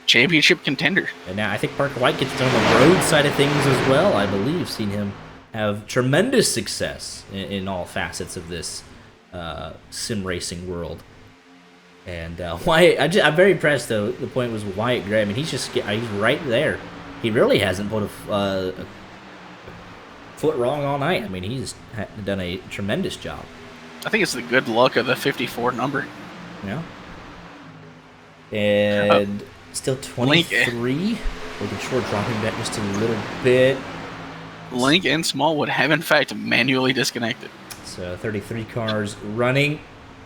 championship contender. And now I think Parker White gets on the road side of things as well. I believe seen him have tremendous success in all facets of this sim racing world. And Wyatt, I'm very impressed though. The point was Wyatt Gray. I mean, he's right there. He really hasn't put a foot wrong all night. I mean, he's done a tremendous job. I think it's the good luck of the 54 number. Yeah. And still 23. Logan Short dropping back just a little bit. Link and Smallwood have in fact manually disconnected. So 33 cars running,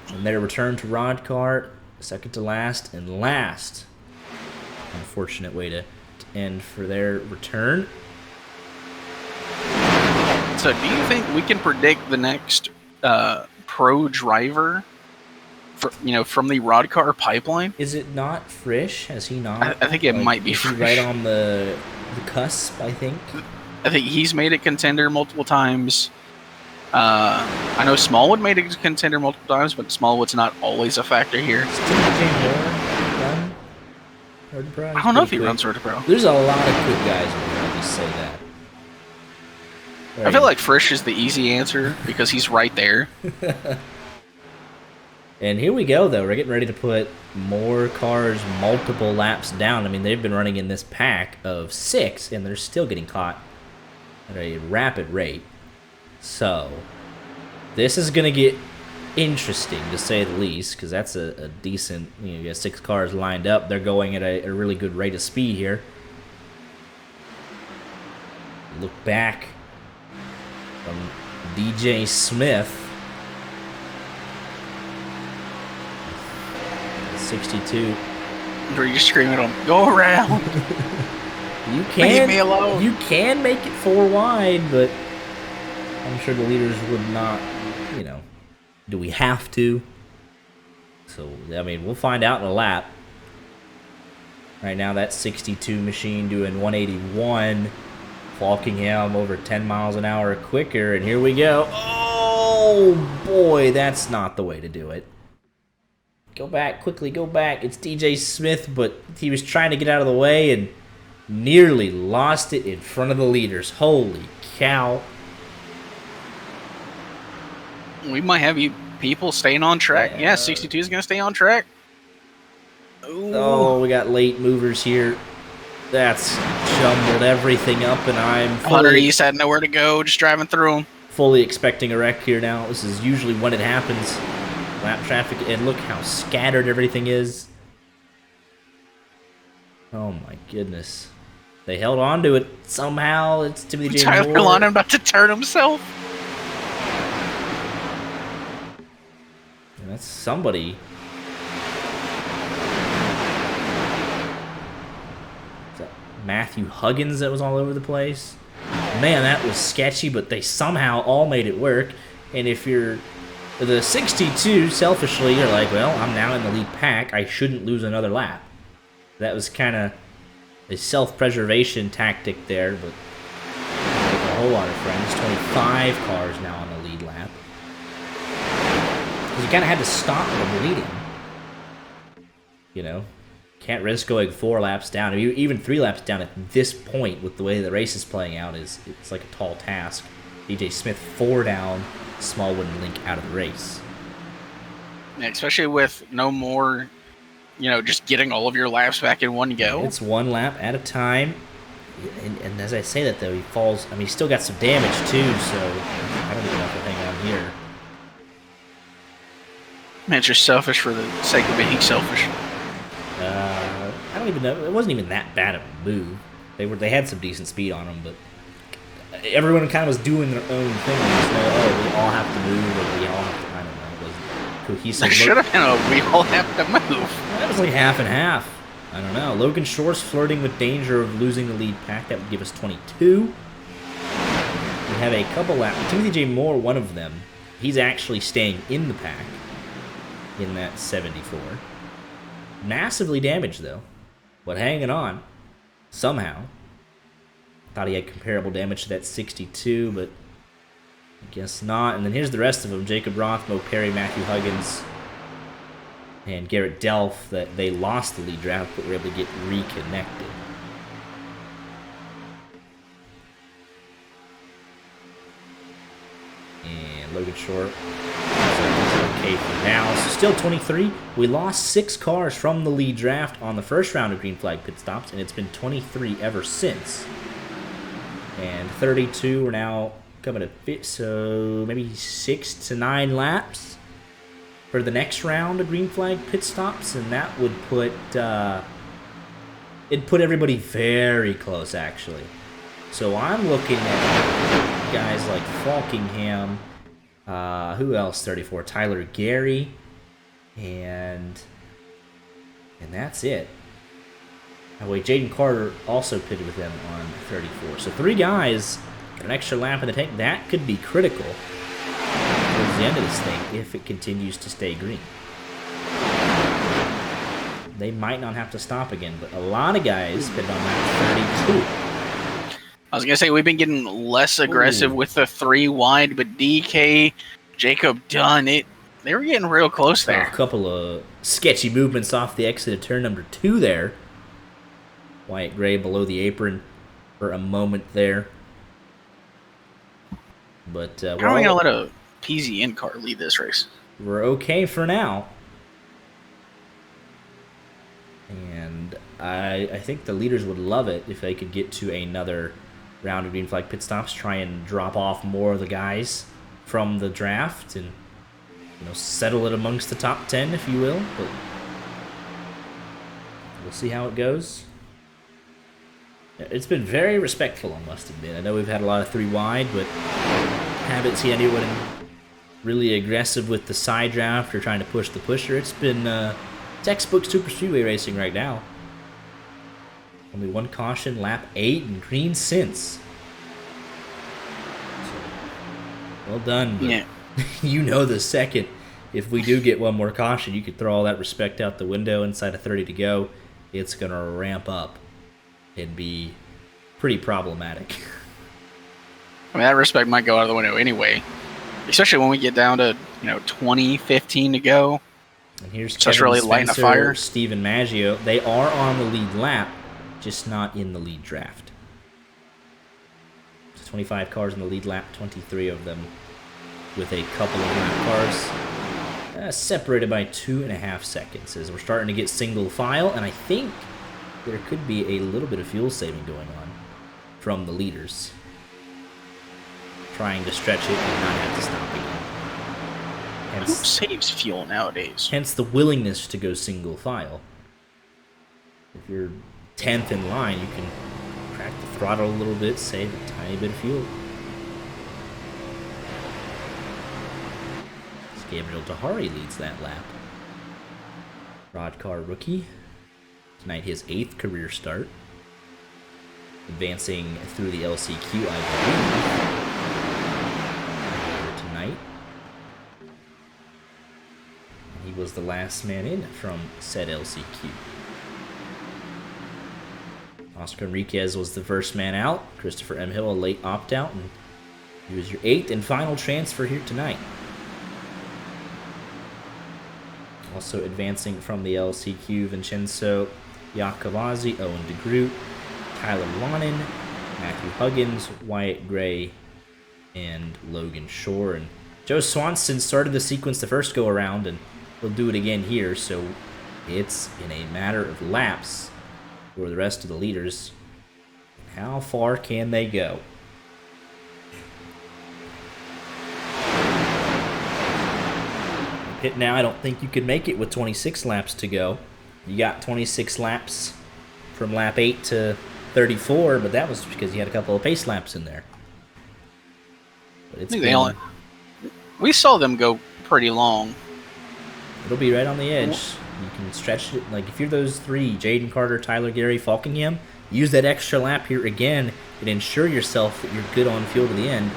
and their return to RODDCAR, second to last and last. Unfortunate way to end for their return. So do you think we can predict the next pro driver from the RODDCAR pipeline? Is it not Frisch? Has he not? I think it might be Is he Frisch. right on the cusp, I think? I think he's made a contender multiple times. I know Smallwood made a contender multiple times, but Smallwood's not always a factor here. I don't know if he runs Road to Pro. There's a lot of good guys when I just say that. Right. I feel like Frisch is the easy answer because he's right there. And here we go, though. We're getting ready to put more cars multiple laps down. I mean, they've been running in this pack of 6, and they're still getting caught at a rapid rate. So, this is going to get interesting, to say the least, because that's a decent, you got 6 cars lined up. They're going at a really good rate of speed here. Look back from DJ Smith. 62. Where you screaming at him, go around. You can, leave me alone. You can make it 4 wide, but I'm sure the leaders would not, do we have to? So, I mean, we'll find out in a lap. Right now, that 62 machine doing 181. Falkingham over 10 miles an hour quicker, and here we go. Oh, boy, that's not the way to do it. Go back, quickly, go back. It's DJ Smith, but he was trying to get out of the way and nearly lost it in front of the leaders. Holy cow. We might have you people staying on track. Yeah, 62 is going to stay on track. Ooh. Oh, we got late movers here. That's jumbled everything up, and I'm Hunter East had nowhere to go, just driving through them. Fully expecting a wreck here now. This is usually when it happens. Lap traffic, and look how scattered everything is. Oh my goodness. They held on to it somehow. It's Timothy J. Tyler Moore. Lydon about to turn himself. And that's somebody. Is that Matthew Huggins that was all over the place? Man, that was sketchy, but they somehow all made it work. And if you're the 62, selfishly, you're like, well, I'm now in the lead pack. I shouldn't lose another lap. That was kind of a self-preservation tactic there, but make a whole lot of friends. 25 cars now on the lead lap. Because you kind of had to stop them leading. You know? Can't risk going 4 laps down. I mean, even 3 laps down at this point with the way the race is playing out it's like a tall task. DJ Smith 4 down. Smallwood and Link out of the race. Yeah, especially with no more, just getting all of your laps back in one go. It's 1 lap at a time. And as I say that, though, he falls. I mean, he's still got some damage, too, so I don't even know if he'll hang on here. Man, it's just selfish for the sake of being selfish. I don't even know. It wasn't even that bad of a move. They had some decent speed on them, but everyone kind of was doing their own thing. We all have to move, or we all have to, I don't know, it was cohesive. There should have been a we all have to move. That was like half and half. I don't know. Logan Shore's flirting with danger of losing the lead pack. That would give us 22. We have a couple laps. Timothy J. Moore, one of them, he's actually staying in the pack in that 74. Massively damaged, though, but hanging on somehow. Thought he had comparable damage to that 62, but I guess not. And then here's the rest of them. Jacob Roth, Mo Perry, Matthew Huggins, and Garrett Delph. That they lost the lead draft, but were able to get reconnected. And Logan Short is okay for now. So still 23. We lost 6 cars from the lead draft on the first round of green flag pit stops, and it's been 23 ever since. And 32 are now coming to fit, so maybe 6 to 9 laps for the next round of green flag pit stops, and that would put it'd put everybody very close, actually. So I'm looking at guys like Falkingham, who else? 34, Tyler Gary, and that's it. Oh, wait, Jaden Carter also pitted with them on 34. So 3 guys, got an extra lap in the tank. That could be critical towards the end of this thing if it continues to stay green. They might not have to stop again, but a lot of guys pitted on that 32. I was going to say, we've been getting less aggressive with the 3 wide, but DK, Jacob Dunn, they were getting real close there. A couple of sketchy movements off the exit of turn number 2 there. Wyatt Gray below the apron for a moment there. But how are we going to let a PZN car lead this race? We're okay for now. And I think the leaders would love it if they could get to another round of green flag pit stops, try and drop off more of the guys from the draft and settle it amongst the top 10, if you will. But we'll see how it goes. It's been very respectful, I must admit. I know we've had a lot of 3 wide, but haven't seen anyone really aggressive with the side draft or trying to push the pusher. It's been textbook super speedway racing right now. Only 1 caution, lap 8, and green since. So, well done. But yeah. The second, if we do get 1 more caution, you could throw all that respect out the window inside of 30 to go. it's going to ramp up and be pretty problematic. I mean, that respect might go out of the window anyway, especially when we get down to 20, 15 to go. And here's Just Kevin really Spencer, lighting a fire. Steven Maggio. They are on the lead lap, just not in the lead draft. 25 cars in the lead lap, 23 of them with a couple of lap cars, separated by 2.5 seconds as we're starting to get single file, and I think there could be a little bit of fuel saving going on from the leaders, trying to stretch it and not have to stop again. Who saves fuel nowadays? Hence the willingness to go single file. If you're 10th in line, you can crack the throttle a little bit, save a tiny bit of fuel. Gabriel Dahari leads that lap. RODDCAR rookie. Tonight his 8th career start. Advancing through the LCQ, I believe. Tonight. He was the last man in from said LCQ. Oscar Enriquez was the first man out. Christopher M. Hill a late opt-out. And he was your 8th and final transfer here tonight. Also advancing from the LCQ, Vincenzo Iacovazzi, Owen DeGroot, Tyler Lonin, Matthew Huggins, Wyatt Gray, and Logan Shore. And Joe Swanson started the sequence the first go-around, and he'll do it again here. So it's in a matter of laps for the rest of the leaders. How far can they go? Hit now, I don't think you could make it with 26 laps to go. You got 26 laps from lap 8 to 34, but that was because you had a couple of pace laps in there. But it's we saw them go pretty long. It'll be right on the edge. You can stretch it. Like if you're those three, Jaden Carter, Tyler Gary, Falkingham, use that extra lap here again and ensure yourself that you're good on fuel to the end.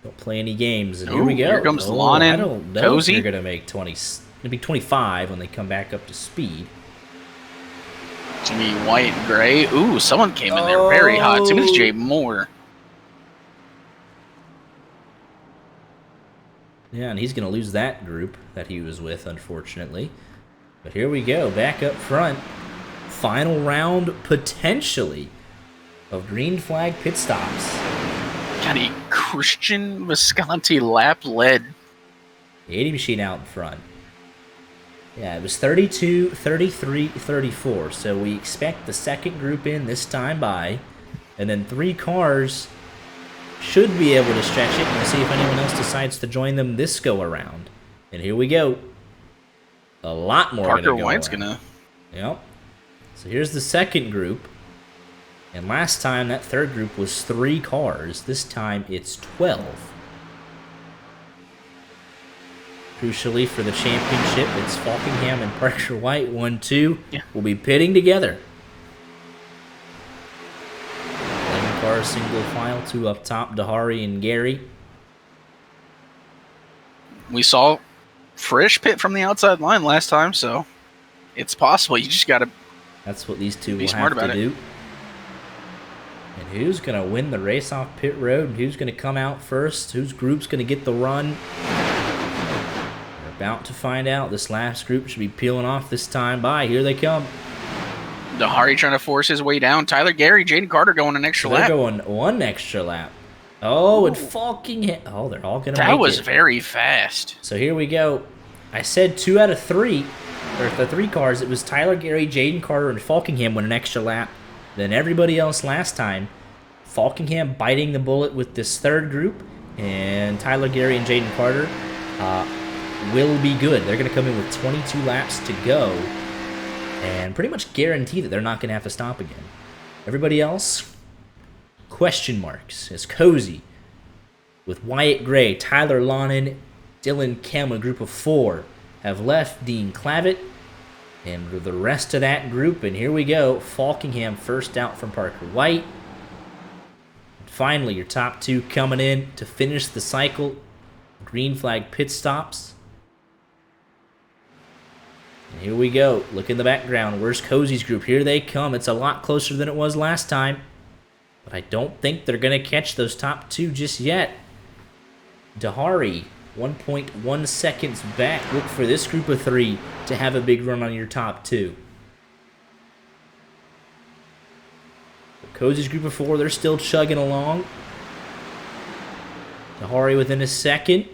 Don't play any games. And here we go. Here comes Lonin. I don't know if they're going to make 20. It'll be 25 when they come back up to speed. Jimmy White and Gray. Ooh, someone came in there very hot. Timothy J. Moore. Yeah, and he's going to lose that group that he was with, unfortunately. But here we go, back up front. Final round, potentially, of green flag pit stops. Got a Christian Visconti lap led. The 80 machine out in front. Yeah, it was 32, 33, 34. So we expect the second group in this time by. And then 3 cars should be able to stretch it. And see if anyone else decides to join them this go around. And here we go. A lot more. Parker White's gonna. Yep. So here's the second group. And last time that third group was 3 cars. This time it's 12. Crucially for the championship, it's Falkingham and Parker White, 1-2. Yeah. Will be pitting together. 11 cars, single file, 2 up top, Dahari and Gary. We saw Frisch pit from the outside line last time, so it's possible. You just got to. That's what these two be will smart have to about do. And who's going to win the race off pit road? Who's going to come out first? Whose group's going to get the run? We're about to find out. This last group should be peeling off this time by. Here they come. Dahari trying to force his way down. Tyler Gary, Jaden Carter going an extra lap. They're going 1 extra lap. Oh, and Falkingham. Oh, they're all going to make it. That was very fast. So here we go. I said 2 out of 3. Or the 3 cars, it was Tyler Gary, Jaden Carter, and Falkingham went an extra lap than everybody else last time. Falkingham biting the bullet with this third group, and Tyler Gary and Jaden Carter will be good. They're going to come in with 22 laps to go and pretty much guarantee that they're not going to have to stop again. Everybody else, question marks. It's cozy with Wyatt Gray, Tyler Lonin, Dylan Kemp, a group of 4 have left. Dean Clavitt and the rest of that group. And here we go. Falkingham first out from Parker White. Finally, your top 2 coming in to finish the cycle. Green flag pit stops. And here we go. Look in the background. Where's Cozy's group? Here they come. It's a lot closer than it was last time. But I don't think they're going to catch those top two just yet. Dahari, 1.1 seconds back. Look for this group of three to have a big run on your top two. Cozy's group of four, they're still chugging along. Dahari within a second.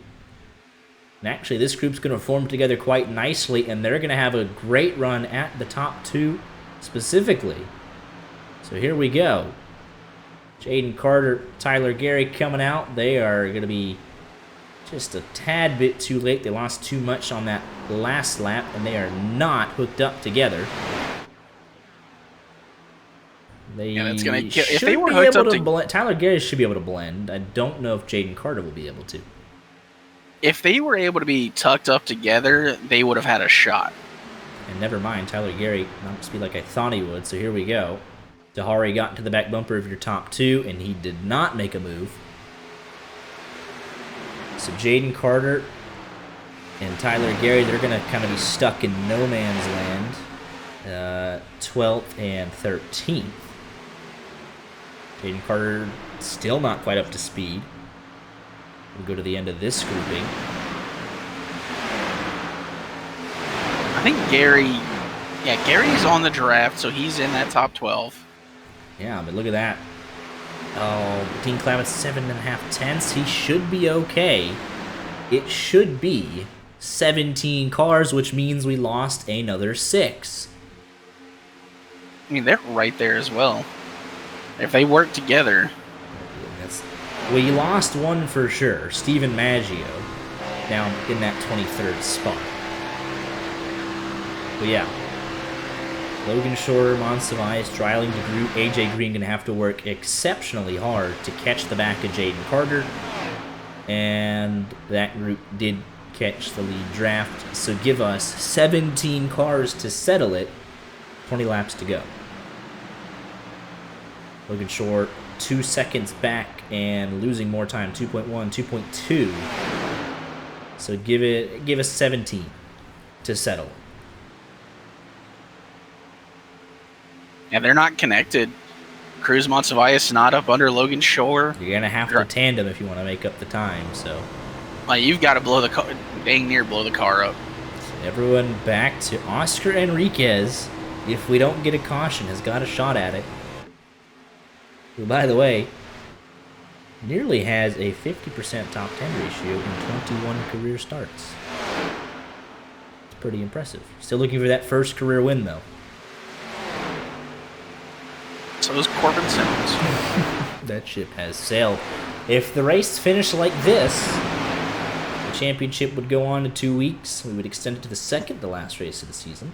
And actually, this group's going to form together quite nicely, and they're going to have a great run at the top two specifically. So here we go. Jaden Carter, Tyler Gary coming out. They are going to be just a tad bit too late. They lost too much on that last lap, and they are not hooked up together. That's gonna kill. If they were hooked up to Tyler Gary should be able to blend. I don't know if Jaden Carter will be able to. If they were able to be tucked up together, they would have had a shot. And never mind, Tyler Gary not speed like I thought he would. So here we go. Dahari got into the back bumper of your top two, and he did not make a move. So Jaden Carter and Tyler Gary, they're going to kind of be stuck in no man's land. 12th and 13th. Jaden Carter still not quite up to speed. We'll go to the end of this grouping. I think Gary's on the draft, so he's in that top 12. Yeah, but look at that. Oh, Dean Clavitt's 7.5 tenths. He should be okay. It should be 17 cars, which means we lost another 6. I mean, they're right there as well. If they work together. We lost one for sure. Steven Maggio down in that 23rd spot. But yeah. Logan Shore, Monsiváis, Dreiling, DeGroot, AJ Green going to have to work exceptionally hard to catch the back of Jaden Carter. And that group did catch the lead draft. So give us 17 cars to settle it. 20 laps to go. Logan Shore 2 seconds back and losing more time, 2.1, 2.2. So give us 17 to settle. Yeah, they're not connected. Cruz Monsiváis not up under Logan Shore. You're gonna have to tandem if you want to make up the time. So, you've got to blow the car, dang near blow the car up. So everyone back to Oscar Enriquez. If we don't get a caution, has got a shot at it. Who, by the way, nearly has a 50% top 10 ratio in 21 career starts. It's pretty impressive. Still looking for that first career win, though. So is Corbin Simmons. That ship has sailed. If the race finished like this, the championship would go on to 2 weeks. We would extend it to the second to last race of the season.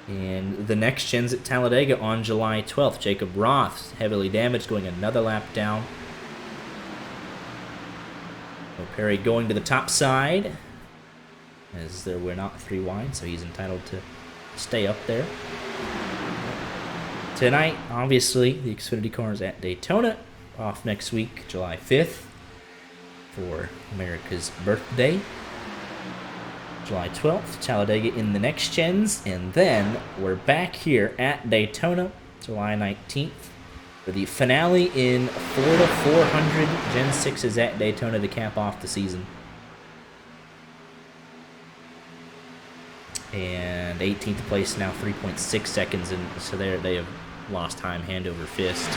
And the next gen's at Talladega on July 12th. Jacob Roth's heavily damaged, going another lap down. Perry going to the top side, as we're not 3 wide, so he's entitled to stay up there. Tonight, obviously, the Xfinity cars at Daytona. Off next week, July 5th, for America's birthday. July 12th, Talladega in the next gens, and then we're back here at Daytona, July 19th, for the finale in 4 to 400 Gen 6s at Daytona to cap off the season. And 18th place now, 3.6 seconds, and so they have lost time hand over fist.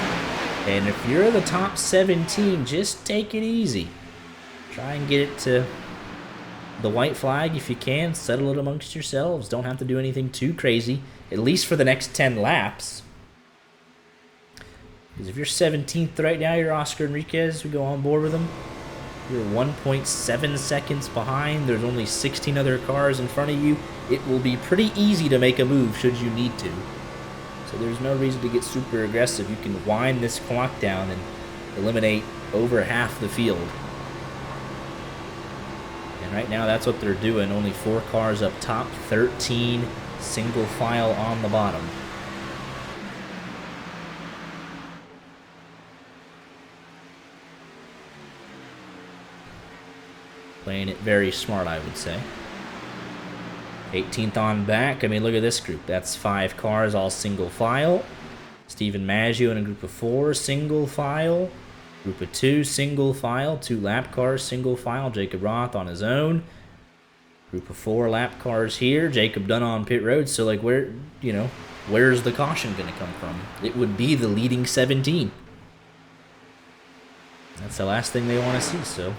And if you're the top 17, just take it easy. Try and get it to the white flag if you can. Settle it amongst yourselves. Don't have to do anything too crazy, at least for the next 10 laps. Because if you're 17th right now, you're Oscar Enriquez. We go on board with him. You're 1.7 seconds behind. There's only 16 other cars in front of you. It will be pretty easy to make a move should you need to. So there's no reason to get super aggressive. You can wind this clock down and eliminate over half the field. And right now, that's what they're doing. Only 4 cars up top, 13 single file on the bottom. Playing it very smart, I would say. 18th on back. I mean, look at this group. That's 5 cars, all single file. Steven Maggio in a group of 4, single file. Group of 2, single file. 2 lap cars, single file. Jacob Roth on his own. Group of 4 lap cars here. Jacob Dunn on pit road. So, like, where's the caution going to come from? It would be the leading 17. That's the last thing they want to see, so.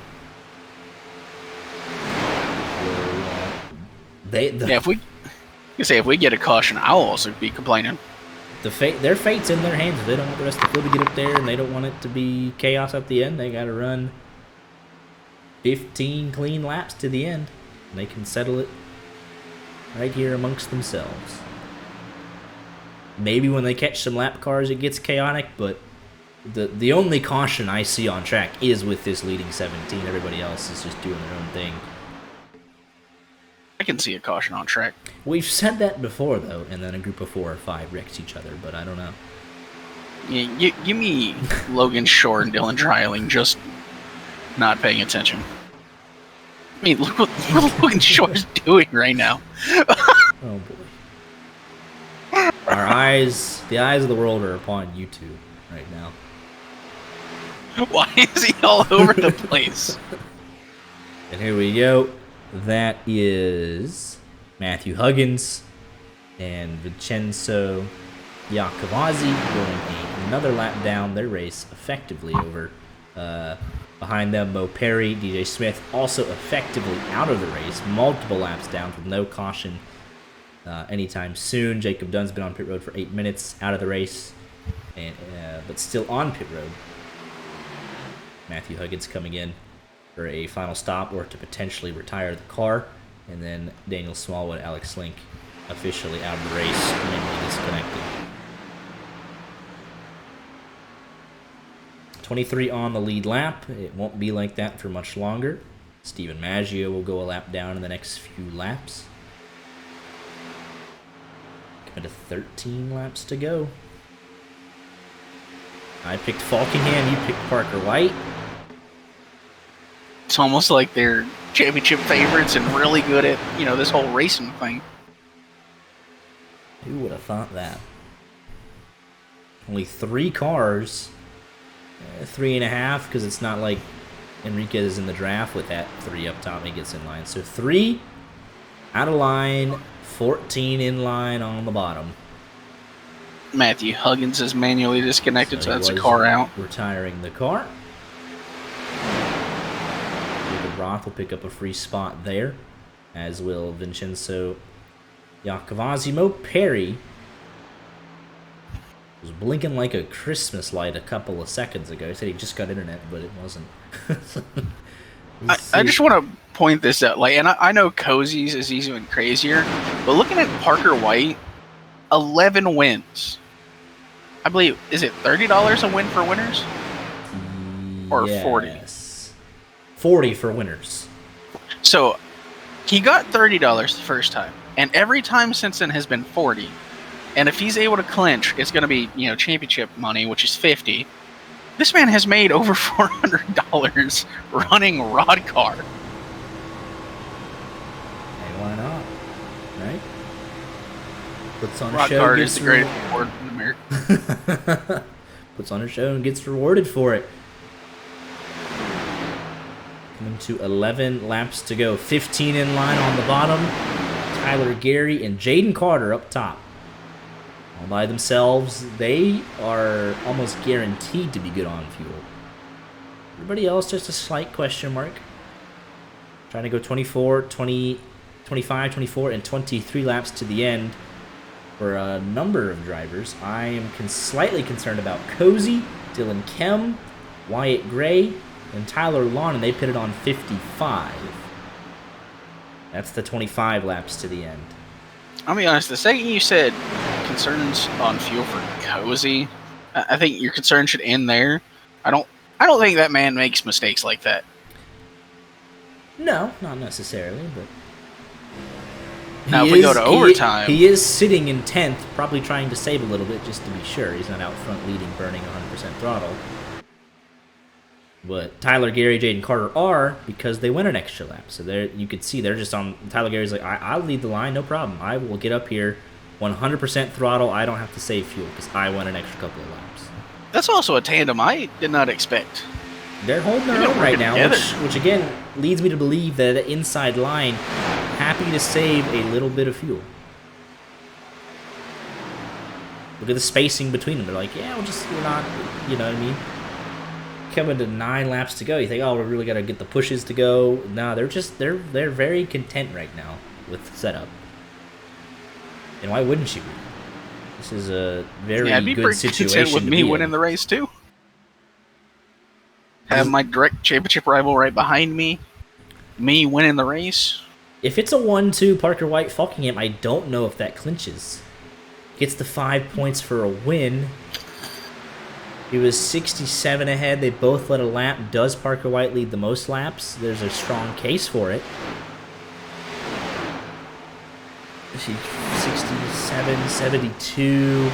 If we get a caution, I'll also be complaining. Their fate's in their hands. If they don't want the rest of the field to get up there and they don't want it to be chaos at the end, they got to run 15 clean laps to the end. And they can settle it right here amongst themselves. Maybe when they catch some lap cars it gets chaotic, but the only caution I see on track is with this leading 17. Everybody else is just doing their own thing. I can see a caution on track. We've said that before, though, and then a group of 4 or 5 wrecks each other, but I don't know. Yeah, give me Logan Shore and Dylan Dreiling just not paying attention. I mean, look what Logan Shore's doing right now. Oh, boy. The eyes of the world are upon you two right now. Why is he all over the place? And here we go. That is Matthew Huggins and Vincenzo Iacovazzi going another lap down their race effectively over. Behind them, Mo Perry, DJ Smith also effectively out of the race, multiple laps down with no caution anytime soon. Jacob Dunn's been on pit road for 8 minutes, out of the race, but still on pit road. Matthew Huggins coming in for a final stop or to potentially retire the car. And then Daniel Smallwood, Alex Link officially out of the race, permanently disconnected. 23 on the lead lap. It won't be like that for much longer. Steven Maggio will go a lap down in the next few laps. Coming to 13 laps to go. I picked Falkingham, you picked Parker White. It's almost like they're championship favorites and really good at, this whole racing thing. Who would have thought that? Only 3 cars. 3.5, because it's not like Enriquez is in the draft with that 3 up top and he gets in line. So 3 out of line, 14 in line on the bottom. Matthew Huggins is manually disconnected, so that's a car out. Retiring the car. Jacob Roth will pick up a free spot there, as will Vincenzo Iacovazzi. Mo Perry was blinking like a Christmas light a couple of seconds ago. He said he just got internet, but it wasn't. I just want to point this out. And I know Cozy's is even crazier, but looking at Parker White, 11 wins. I believe, is it $30 a win for winners? Or yes. 40? 40 for winners. So, he got $30 the first time, and every time since then has been 40. And if he's able to clinch, it's going to be, championship money, which is 50. This man has made over $400 running RODDCAR. Hey, why not? Right? Puts on a show. RODDCAR is the greatest sport in America. Puts on a show and gets rewarded for it. Coming to 11 laps to go. 15 in line on the bottom. Tyler Gary and Jaden Carter up top. All by themselves, they are almost guaranteed to be good on fuel. Everybody else, just a slight question mark. Trying to go 24, 20, 25, 24, and 23 laps to the end for a number of drivers. I am slightly concerned about Cozy, Dylan Kem, Wyatt Gray, and Tyler Lawn, and they pitted on 55. That's the 25 laps to the end. I'll be honest, the second you said concerns on fuel for Cozy, I think your concern should end there. I don't think that man makes mistakes like that. No, not necessarily, but now if we go to overtime, he is sitting in 10th, probably trying to save a little bit just to be sure he's not out front leading, burning 100% throttle. But Tyler, Gary, Jaden Carter are, because they win an extra lap. So there, you could see they're just on. Tyler Gary's like, I'll lead the line, no problem. I will get up here, 100% throttle. I don't have to save fuel because I won an extra couple of laps. That's also a tandem I did not expect. They're holding their own right now, which again leads me to believe that the inside line happy to save a little bit of fuel. Look at the spacing between them. They're like, yeah, we're not, you know what I mean? Coming to 9 laps to go, you think, oh, we really got to get the pushes to go. No, they're very content right now with the setup. And why wouldn't you be? This is a very good situation with me winning the race too. Have my direct championship rival right behind me. Me winning the race. If it's a 1-2 Parker White Falkingham, I don't know if that clinches. Gets the 5 points for a win. He was 67 ahead. They both led a lap. Does Parker White lead the most laps? There's a strong case for it. 67, 72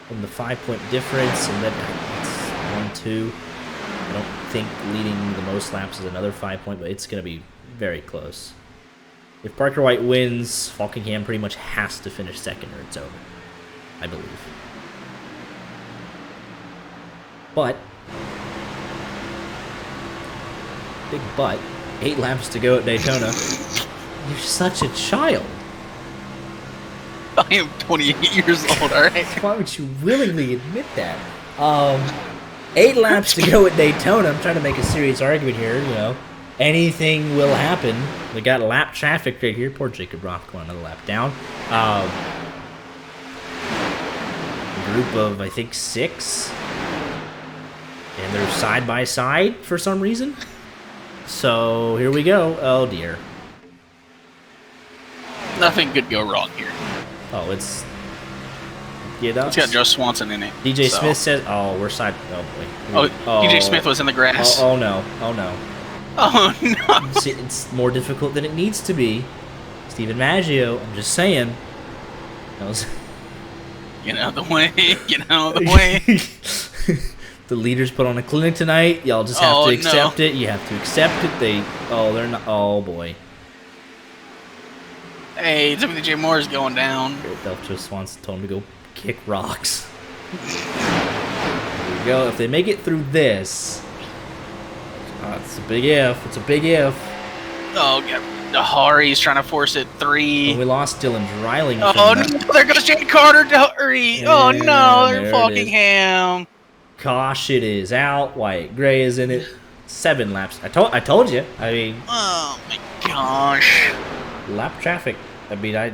from the 5-point difference, and then it's 1-2. I don't think leading the most laps is another 5-point, but it's going to be very close. If Parker White wins, Falkingham pretty much has to finish second or it's over, I believe. But, big but, 8 laps to go at Daytona. You're such a child. I am 28 years old, alright? Why would you willingly admit that? 8 laps to go at Daytona. I'm trying to make a serious argument here, you know. Anything will happen. We got lap traffic right here. Poor Jacob Roth going another lap down. A group of, I think, 6. And they're side by side for some reason. So, here we go. Oh, dear. Nothing could go wrong here. Oh, it's... Yeah, it's got Joe Swanson in it. DJ Smith says... Oh, we're side... Oh, boy. DJ Smith was in the grass. Oh, no. Oh, no. Oh, no. See, it's more difficult than it needs to be. Steven Maggio, I'm just saying. Get out of the way. Get out of the way. The leaders put on a clinic tonight. Y'all just have to accept it. You have to accept it. They're not... Oh, boy. Hey, Timothy J. Moore is going down. Delta wants told him to go kick rocks. There we go. If they make it through this... it's a big if. It's a big if. Oh, God. Hari's trying to force it 3. Oh, we lost Dylan Dreiling. Oh, no. There goes Jane Carter. Hurry. Oh, no. They're Falkingham. Gosh, it is out. Wyatt Gray is in it. 7 laps. I told you. I mean... Oh, my gosh. Lap traffic. I mean, I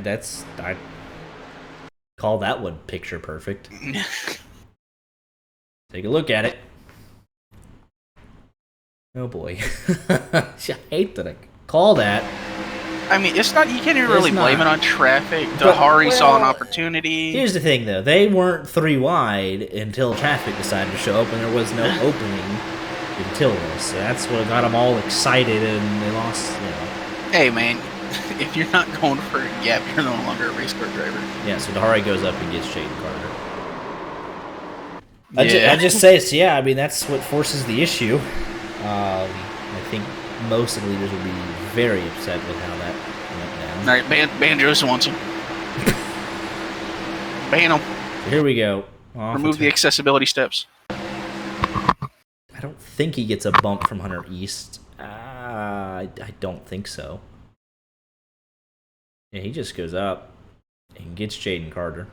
call that one picture perfect. Take a look at it. Oh boy. I hate that I call that. I mean, it's not. You can't even really blame it on traffic. Dahari saw an opportunity. Here's the thing, though. They weren't 3 wide until traffic decided to show up, and there was no opening until this. So that's what got them all excited, and they lost, you know. Hey, man. If you're not going for a gap, you're no longer a race car driver. Yeah, so Dahari goes up and gets Jaden Carter. I just say it's, yeah, I mean, that's what forces the issue. I think most of the leaders will be very upset with how that went down. All right, ban Joe Swanson. Ban him. So here we go. Remove the accessibility steps. I don't think he gets a bump from Hunter East. I don't think so. Yeah, he just goes up and gets Jaden Carter.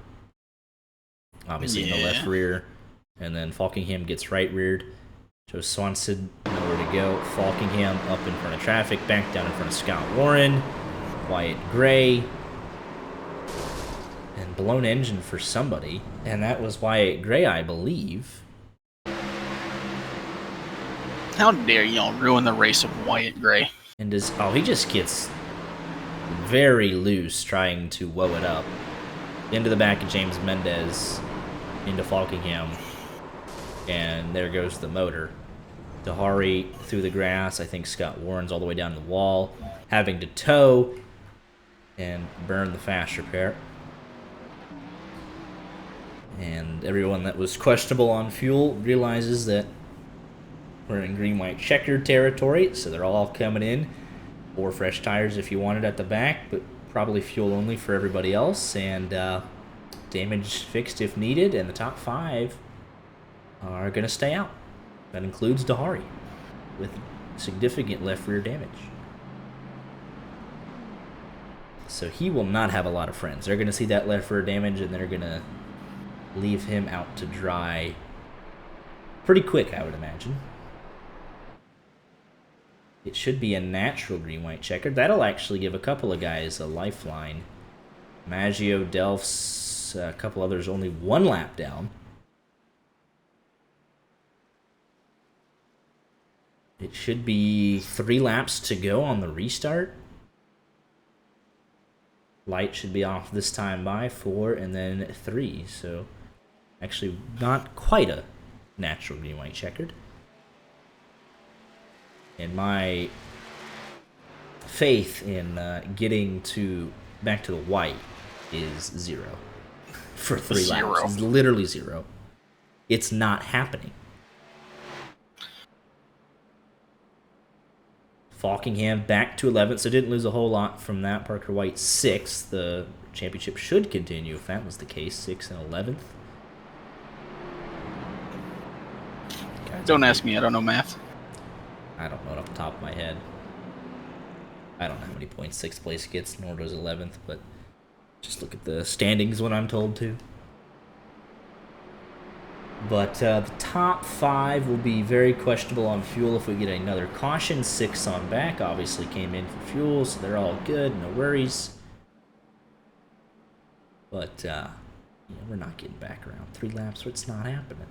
Obviously in the left rear. And then Falkingham gets right reared. Joe Swanson, nowhere to go. Falkingham up in front of traffic. Back down in front of Scott Warren. Wyatt Gray. And blown engine for somebody. And that was Wyatt Gray, I believe. How dare y'all ruin the race of Wyatt Gray? And he just gets... very loose trying to woe it up. Into the back of James Mendez, into Falkingham, and there goes the motor. Dahari through the grass. I think Scott Warren's all the way down the wall, having to tow and burn the fast repair. And everyone that was questionable on fuel realizes that We're in green-white checkered territory, so they're all coming in. 4 fresh tires if you want it at the back, but probably fuel only for everybody else. And damage fixed if needed, and the top 5 are going to stay out. That includes Dahari with significant left rear damage. So he will not have a lot of friends. They're going to see that left rear damage, and they're going to leave him out to dry pretty quick, I would imagine. It should be a natural green-white checker. That'll actually give a couple of guys a lifeline. Maggio, Delphs, a couple others only 1 lap down. It should be 3 laps to go on the restart. Light should be off this time by 4 and then 3. So actually not quite a natural green-white checkered. And my faith in getting back to the white is 0 for 3 laps. It's literally 0. It's not happening. Falkingham back to 11th, so didn't lose a whole lot from that. Parker White 6th. The championship should continue if that was the case. 6th and 11th. Don't ask me. I don't know math. I don't know it off the top of my head. I don't know how many points 6th place gets, nor does 11th, but just look at the standings when I'm told to. But the top 5 will be very questionable on fuel if we get another caution. 6 on back obviously came in for fuel, so they're all good, no worries. But yeah, we're not getting back around 3 laps, so it's not happening.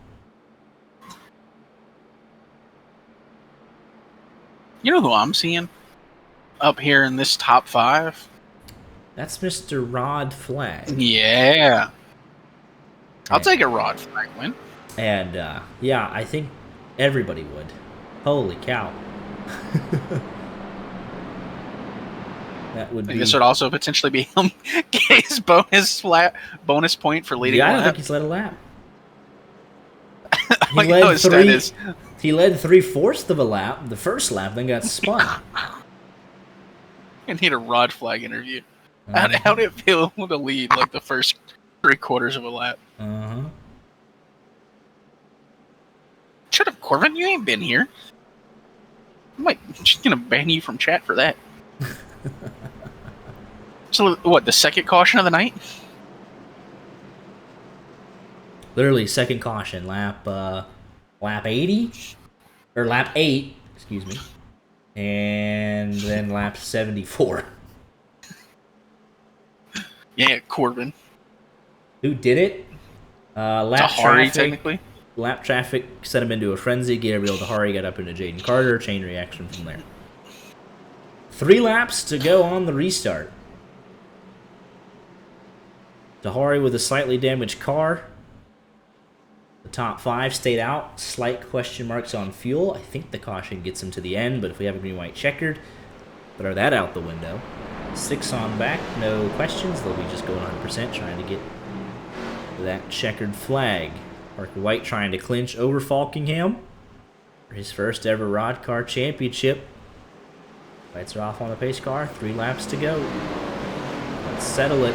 You know who I'm seeing up here in this top 5? That's Mr. Rod Flag. Yeah. I'll take a Rod Flag win. And, yeah, I think everybody would. Holy cow. That would be... This would also potentially be his bonus point for leading I don't lap. think he's led a lap. He led 3/4 of a lap, the first lap, then got spun. I need a Rod Flag interview. How did it feel to lead like the first 3/4 of a lap? Uh-huh. Shut up, Corbin. You ain't been here. I'm just gonna ban you from chat for that. So, what, the second caution of the night? Literally, second caution, lap 80? Or lap 8, excuse me. And then lap 74. Yeah, Corbin. Who did it? Lap Dahari, traffic. technically. Lap traffic sent him into a frenzy. Gabriel Dahari got up into Jaden Carter. Chain reaction from there. 3 laps to go on the restart. Dahari with a slightly damaged car. The top 5 stayed out. Slight question marks on fuel. I think the caution gets him to the end, but if we have a green-white checkered, throw that out the window. 6 on back, no questions. They'll be just going 100% trying to get that checkered flag. Parker White trying to clinch over Falkingham for his first ever RODDCAR championship. Lights are off on the pace car. 3 laps to go. Let's settle it.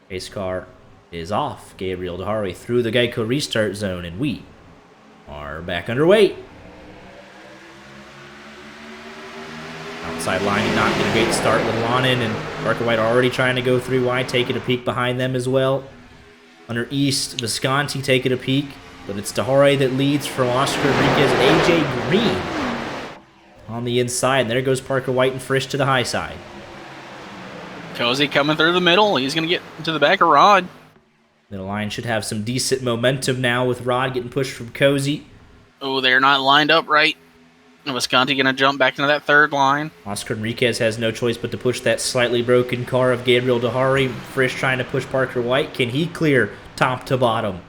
Pace car is off. Gabriel Dahari through the Geico restart zone, and we are back underway. Outside line, not get a great start with Lonin, and Parker White already trying to go 3 wide, taking a peek behind them as well. Under East, Visconti taking a peek, but it's Dahari that leads from Oscar Enriquez and AJ Green on the inside. And there goes Parker White and Frisch to the high side. Cozy coming through the middle. He's going to get to the back of Rod. Middle line should have some decent momentum now with Rod getting pushed from Cozy. Oh, they're not lined up right. Visconti going to jump back into that third line. Oscar Enriquez has no choice but to push that slightly broken car of Gabriel Dahari. Frisch trying to push Parker White. Can he clear top to bottom?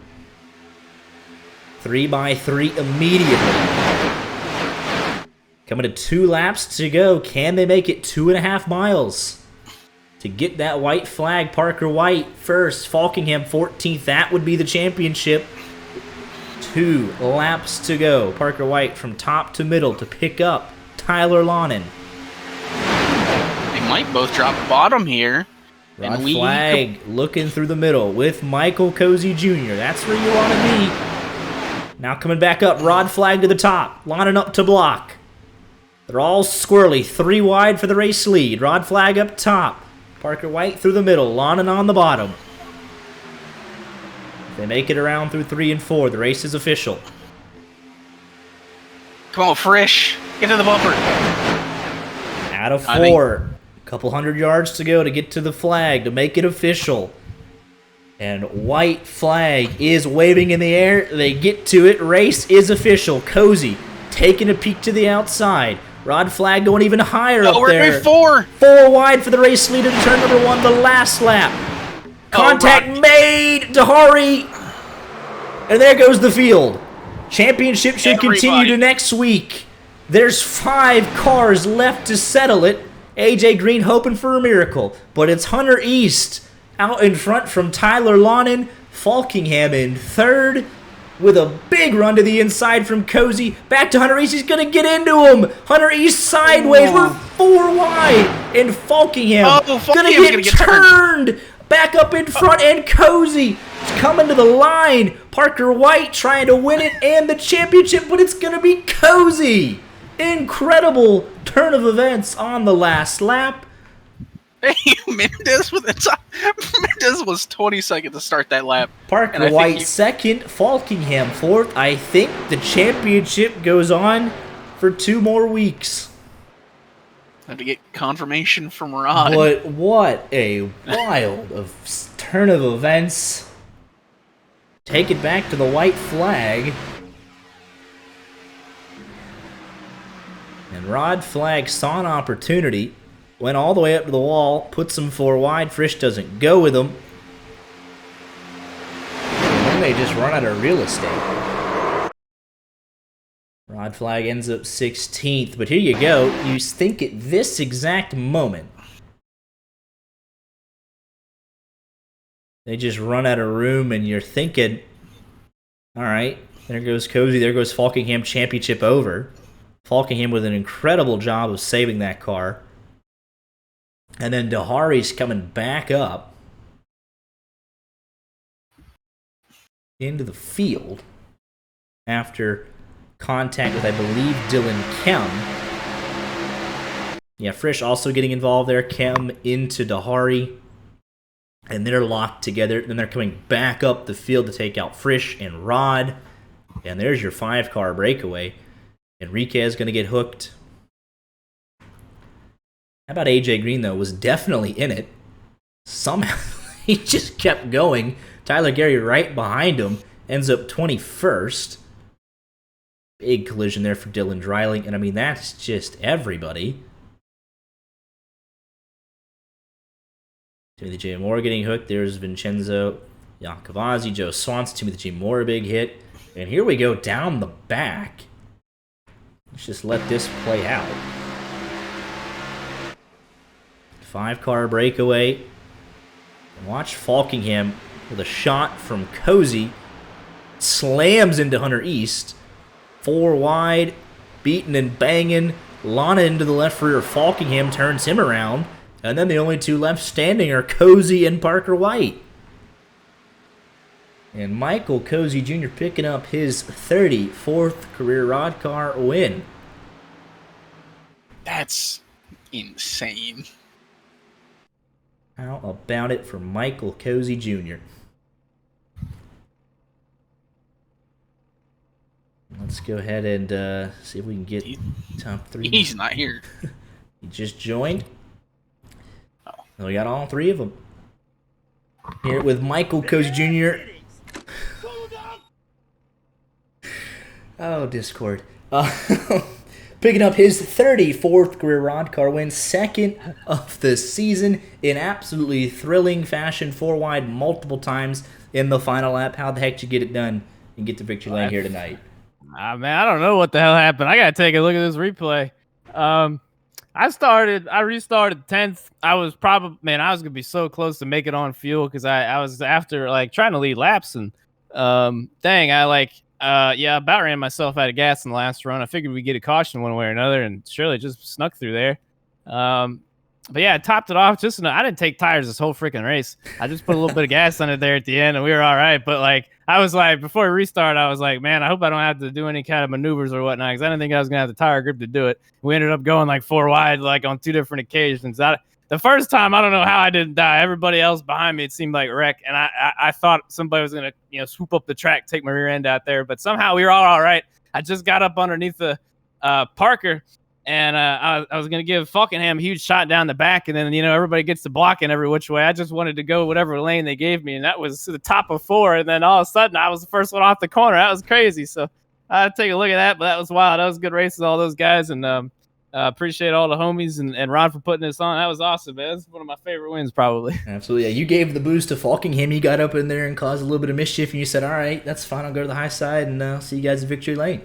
3x3 immediately. Coming to 2 laps to go. Can they make it 2.5 miles? To get that white flag, Parker White first. Falkingham 14th. That would be the championship. 2 laps to go. Parker White from top to middle to pick up Tyler Lonin. They might both drop bottom here. Rod Flag looking through the middle with Michael Cozy Jr. That's where you want to be. Now coming back up, Rod Flag to the top, lining up to block. They're all squirrely, 3 wide for the race lead. Rod Flag up top, Parker White through the middle, Lonin on the bottom. If they make it around through 3 and 4, the race is official. Come on, Frisch, get to the bumper. Out of 4. Couple hundred yards to go to get to the flag to make it official. And white flag is waving in the air. They get to it. Race is official. Cozy taking a peek to the outside. Rod Flag going even higher up there. 4 wide for the race leader to turn number 1 the last lap. Contact made. Dahari. And there goes the field. Championship should continue to next week. There's 5 cars left to settle it. AJ Green hoping for a miracle, but it's Hunter East out in front from Tyler Lonin. Falkingham in 3rd with a big run to the inside from Cozy. Back to Hunter East. He's going to get into him. Hunter East sideways. We're 4 wide. And Falkingham going to get turned. Back up in front, and Cozy is coming to the line. Parker White trying to win it and the championship, but it's going to be Cozy. Incredible turn of events on the last lap. Hey, Mendez with the top. Mendez was 22nd to start that lap. Parker White 2nd, Falkingham 4th. I think the championship goes on for 2 more weeks. Have to get confirmation from Rod. But what a wild turn of events. Take it back to the white flag. And Rod Flag saw an opportunity, went all the way up to the wall, puts him 4 wide. Frisch doesn't go with him. And then they just run out of real estate. Rod Flag ends up 16th, but here you go. You think at this exact moment, they just run out of room, and you're thinking, all right, there goes Cozy, there goes Falkingham, championship over. Falkingham with an incredible job of saving that car. And then Dahari's coming back up into the field after contact with, I believe, Dylan Kem. Yeah, Frisch also getting involved there. Kem into Dahari. And they're locked together. Then they're coming back up the field to take out Frisch and Rod. And there's your 5-car breakaway. Enrique is going to get hooked. How about AJ Green, though? Was definitely in it. Somehow, he just kept going. Tyler Gary right behind him. Ends up 21st. Big collision there for Dylan Dreiling. And, I mean, that's just everybody. Timothy J. Moore getting hooked. There's Vincenzo Iacovazzi, Joe Swanson, Timothy J. Moore, a big hit. And here we go down the back. Let's just let this play out. 5-car breakaway. And watch Falkingham with a shot from Cozy. Slams into Hunter East. 4 wide. Beating and banging. Lana into the left rear. Falkingham turns him around. And then the only 2 left standing are Cozy and Parker White. And Michael Cozy Jr. picking up his 34th career RODDCAR win. That's insane. How about it for Michael Cozy Jr.? Let's go ahead and see if we can get top 3. He's not here. He just joined. We got all 3 of them. Here with Michael Cozy Jr. Oh, Discord. Picking up his 34th career RODDCAR win, 2nd of the season in absolutely thrilling fashion. 4 wide multiple times in the final lap. How the heck did you get it done and get to victory lane here tonight? Man, I don't know what the hell happened. I gotta take a look at this replay. I restarted 10th. I was gonna be so close to make it on fuel because I was after like trying to lead laps and I Yeah, about ran myself out of gas in the last run. I figured we'd get a caution one way or another, and Shirley just snuck through there. But yeah, I topped it off. I didn't take tires this whole freaking race. I just put a little bit of gas on it there at the end, and we were all right. But like, I was like, before we restart, I was like, man, I hope I don't have to do any kind of maneuvers or whatnot, because I didn't think I was gonna have the tire grip to do it. We ended up going like 4 wide, like on 2 different occasions. The first time, I don't know how I didn't die. Everybody else behind me, it seemed like wreck, and I thought somebody was gonna swoop up the track, take my rear end out there, but somehow we were all right. I just got up underneath the Parker, and I was gonna give Falkenham a huge shot down the back, and then everybody gets to blocking every which way. I just wanted to go whatever lane they gave me, and that was to the top of 4, and then all of a sudden I was the first one off the corner. That was crazy. So I had to take a look at that, but that was wild. That was a good race with all those guys, and appreciate all the homies and Ron for putting this on. That was awesome, man. That's one of my favorite wins, probably. Absolutely. Yeah, you gave the boost to Falkingham. You got up in there and caused a little bit of mischief, and you said, all right, that's fine. I'll go to the high side and see you guys in victory lane.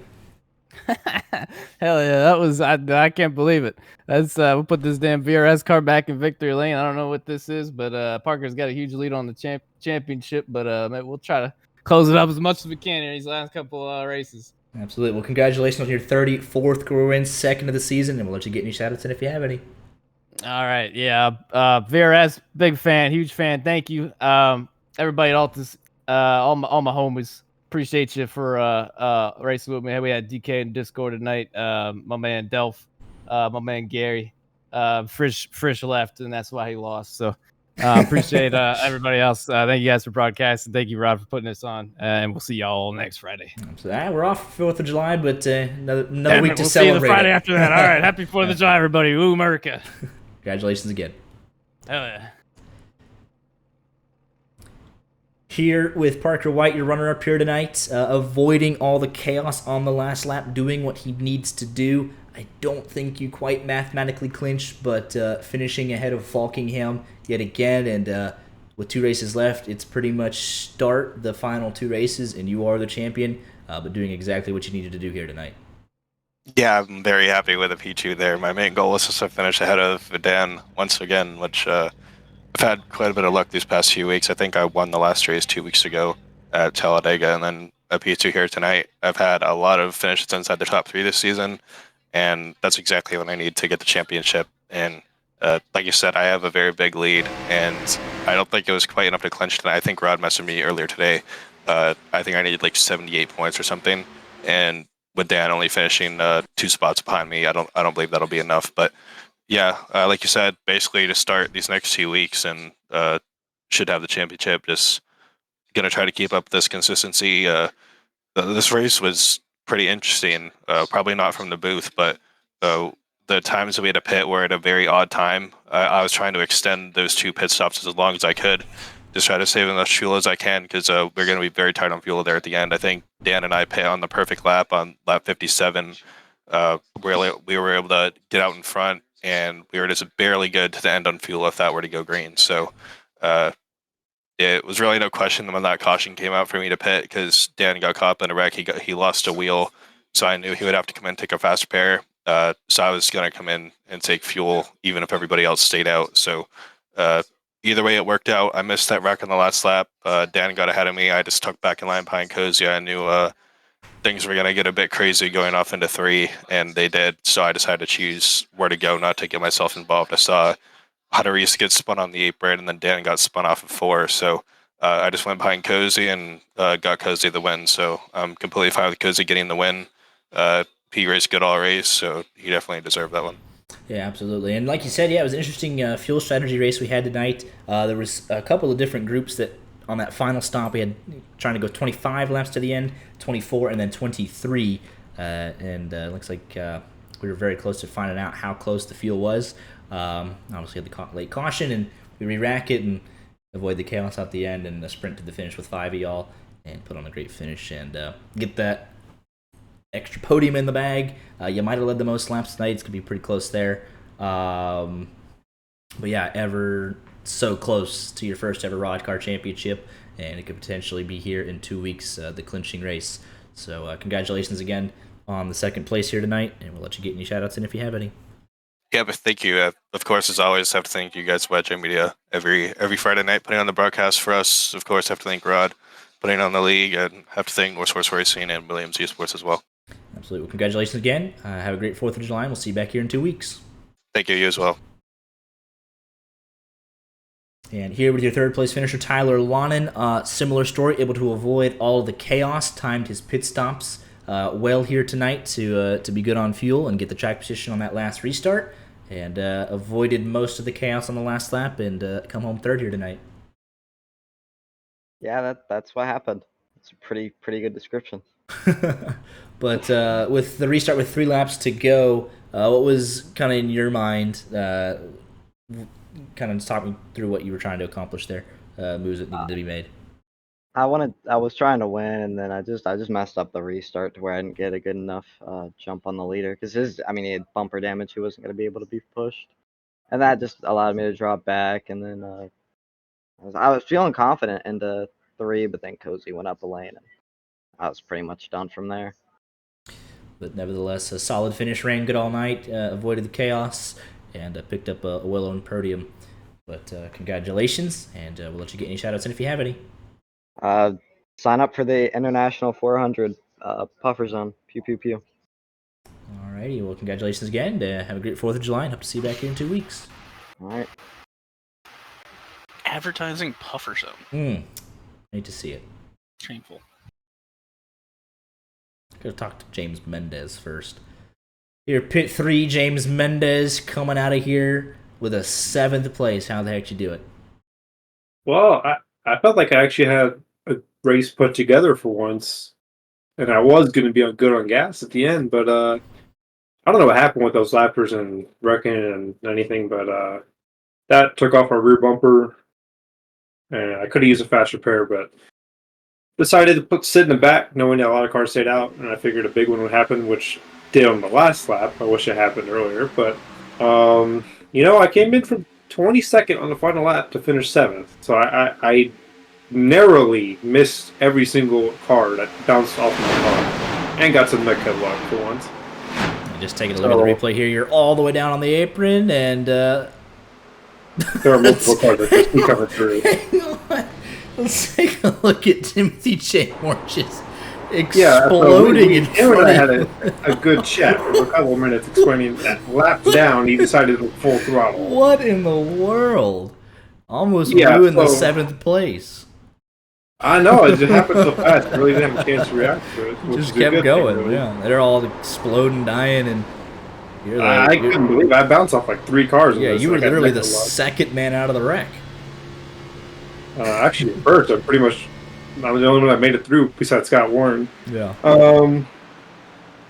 Hell yeah, that was I can't believe it. That's we'll put this damn VRS car back in victory lane. I don't know what this is, but Parker's got a huge lead on the championship, but we'll try to close it up as much as we can in these last couple races. Absolutely. Well, congratulations on your 34th career win, second of the season, and we'll let you get any shout-outs in if you have any. All right, yeah. VRS, big fan, huge fan. Thank you. Everybody at Altus, all my homies, appreciate you for racing with me. We had DK in Discord tonight. My man Delph, my man Gary, Frisch left, and that's why he lost. So appreciate everybody else. Thank you guys for broadcasting. Thank you, Rod, for putting this on. And we'll see y'all next Friday. So, we're off for 4th of July, but another week to we'll celebrate. See you the Friday after that. All right, happy 4th of July, everybody. Woo, America. Congratulations again. Hell yeah. Here with Parker White, your runner-up here tonight, avoiding all the chaos on the last lap, doing what he needs to do. I don't think you quite mathematically clinched, but finishing ahead of Falkingham yet again, and with 2 races left, it's pretty much start the final 2 races, and you are the champion, but doing exactly what you needed to do here tonight. Yeah, I'm very happy with the P2 there. My main goal was to finish ahead of Dan once again, which I've had quite a bit of luck these past few weeks. I think I won the last race 2 weeks ago at Talladega, and then a P2 here tonight. I've had a lot of finishes inside the top 3 this season, and that's exactly what I need to get the championship. And like you said, I have a very big lead, and I don't think it was quite enough to clinch tonight. I think Rod messaged me earlier today. I think I needed like 78 points or something, and with Dan only finishing 2 spots behind me, I don't believe that'll be enough. But yeah, like you said, basically to start these next 2 weeks and should have the championship. Just gonna try to keep up this consistency. This race was pretty interesting. Probably not from the booth, but the times that we had to pit were at a very odd time. I was trying to extend those 2 pit stops as long as I could. Just try to save as much fuel as I can, because we're going to be very tight on fuel there at the end. I think Dan and I pit on the perfect lap on lap 57. We were able to get out in front, and we were just barely good to the end on fuel if that were to go green. So it was really no question when that caution came out for me to pit, because Dan got caught up in a wreck. He lost a wheel, so I knew he would have to come in and take a fast repair. So I was going to come in and take fuel, even if everybody else stayed out. So either way, it worked out. I missed that wreck on the last lap. Dan got ahead of me. I just tucked back in line behind Cozy. I knew things were going to get a bit crazy going off into 3, and they did. So I decided to choose where to go, not to get myself involved. I saw Hutteries get spun on the apron, and then Dan got spun off of 4. So I just went behind Cozy and got Cozy the win. So I'm completely fine with Cozy getting the win. He raced good all race, so he definitely deserved that one. Yeah, absolutely. And like you said, yeah, it was an interesting fuel strategy race we had tonight. There was a couple of different groups that on that final stop we had trying to go 25 laps to the end, 24, and then 23. And looks like we were very close to finding out how close the fuel was. Obviously had the late caution, and we re-rack it and avoid the chaos at the end, and sprint to the finish with 5 of y'all and put on a great finish and get that extra podium in the bag. You might have led the most laps tonight. It's going to be pretty close there. But yeah, ever so close to your first ever RODDCAR championship, and it could potentially be here in 2 weeks, the clinching race. So congratulations again on the second place here tonight, and we'll let you get any shout-outs in if you have any. Yeah, but thank you. Of course, as always, have to thank you guys, Wedge Media, every Friday night putting on the broadcast for us. Of course, have to thank Rod. putting on the league, and have to thank North Source Racing and Williams Esports as well. Absolutely. Well, congratulations again. Have a great 4th of July, and we'll see you back here in 2 weeks. Thank you as well. And here with your 3rd place finisher, Tyler Lonin. Similar story, able to avoid all of the chaos, timed his pit stops well here tonight to be good on fuel and get the track position on that last restart, and avoided most of the chaos on the last lap and come home 3rd here tonight. Yeah, that's what happened. It's a pretty good description. But with the restart with 3 laps to go, what was kind of in your mind? Kind of talk me through what you were trying to accomplish there, moves that needed to be made. I was trying to win, and then I just messed up the restart to where I didn't get a good enough jump on the leader, because he had bumper damage. He wasn't going to be able to be pushed, and that just allowed me to drop back. And then I was feeling confident into 3, but then Cozy went up a lane, and I was pretty much done from there. But nevertheless, a solid finish, ran good all night, avoided the chaos, and picked up a well-earned podium. But congratulations, and we'll let you get any shout-outs in if you have any. Sign up for the International 400 Puffer Zone. Pew, pew, pew. Alrighty, well, congratulations again. Have a great 4th of July, and hope to see you back here in 2 weeks. All right. Advertising Puffer Zone. Need to see it. Shameful. Gotta talk to James Mendez first. Here, pit 3, James Mendez coming out of here with a 7th place. How the heck you do it? Well, I felt like I actually had a race put together for once, and I was going to be good on gas at the end, but I don't know what happened with those lappers and wrecking and anything, but that took off my rear bumper, and I could have used a fast repair, but decided to sit in the back, knowing that a lot of cars stayed out, and I figured a big one would happen, which did on the last lap. I wish it happened earlier, but I came in from 22nd on the final lap to finish 7th, so I narrowly missed every single car that bounced off my car, and got some mech luck for once. Just taking a look at the replay here, you're all the way down on the apron, and there are multiple cars that just keep coming through. Let's take a look at Timothy J. Moore just exploding in front of I had a good chat for a couple of minutes explaining that lap down, he decided to full throttle. What in the world? Almost ruined the 7th place. I know, it just happened so fast. I really didn't have a chance to react to it. Just kept going, really. Yeah. They're all exploding, dying, and you're I couldn't believe it. I bounced off like 3 cars. Yeah, you were literally the 2nd man out of the wreck. Actually, first, I'm the only one that made it through besides Scott Warren. Yeah.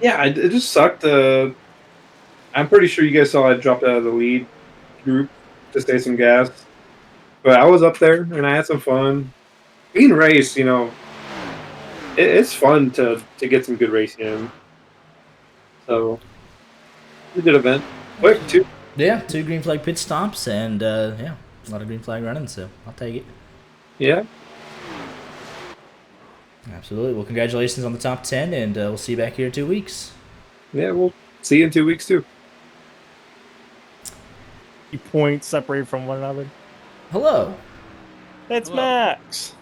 Yeah, it just sucked. I'm pretty sure you guys saw I dropped out of the lead group to save some gas. But I was up there, and I had some fun. Being raced, it's fun to get some good racing in. So, it's a good event. Quick, too. Yeah, 2 green flag pit stops, and a lot of green flag running, so I'll take it. Yeah. Absolutely. Well, congratulations on the top 10, and we'll see you back here in 2 weeks. Yeah, we'll see you in 2 weeks, too. Points separated from one another. Hello. It's Max.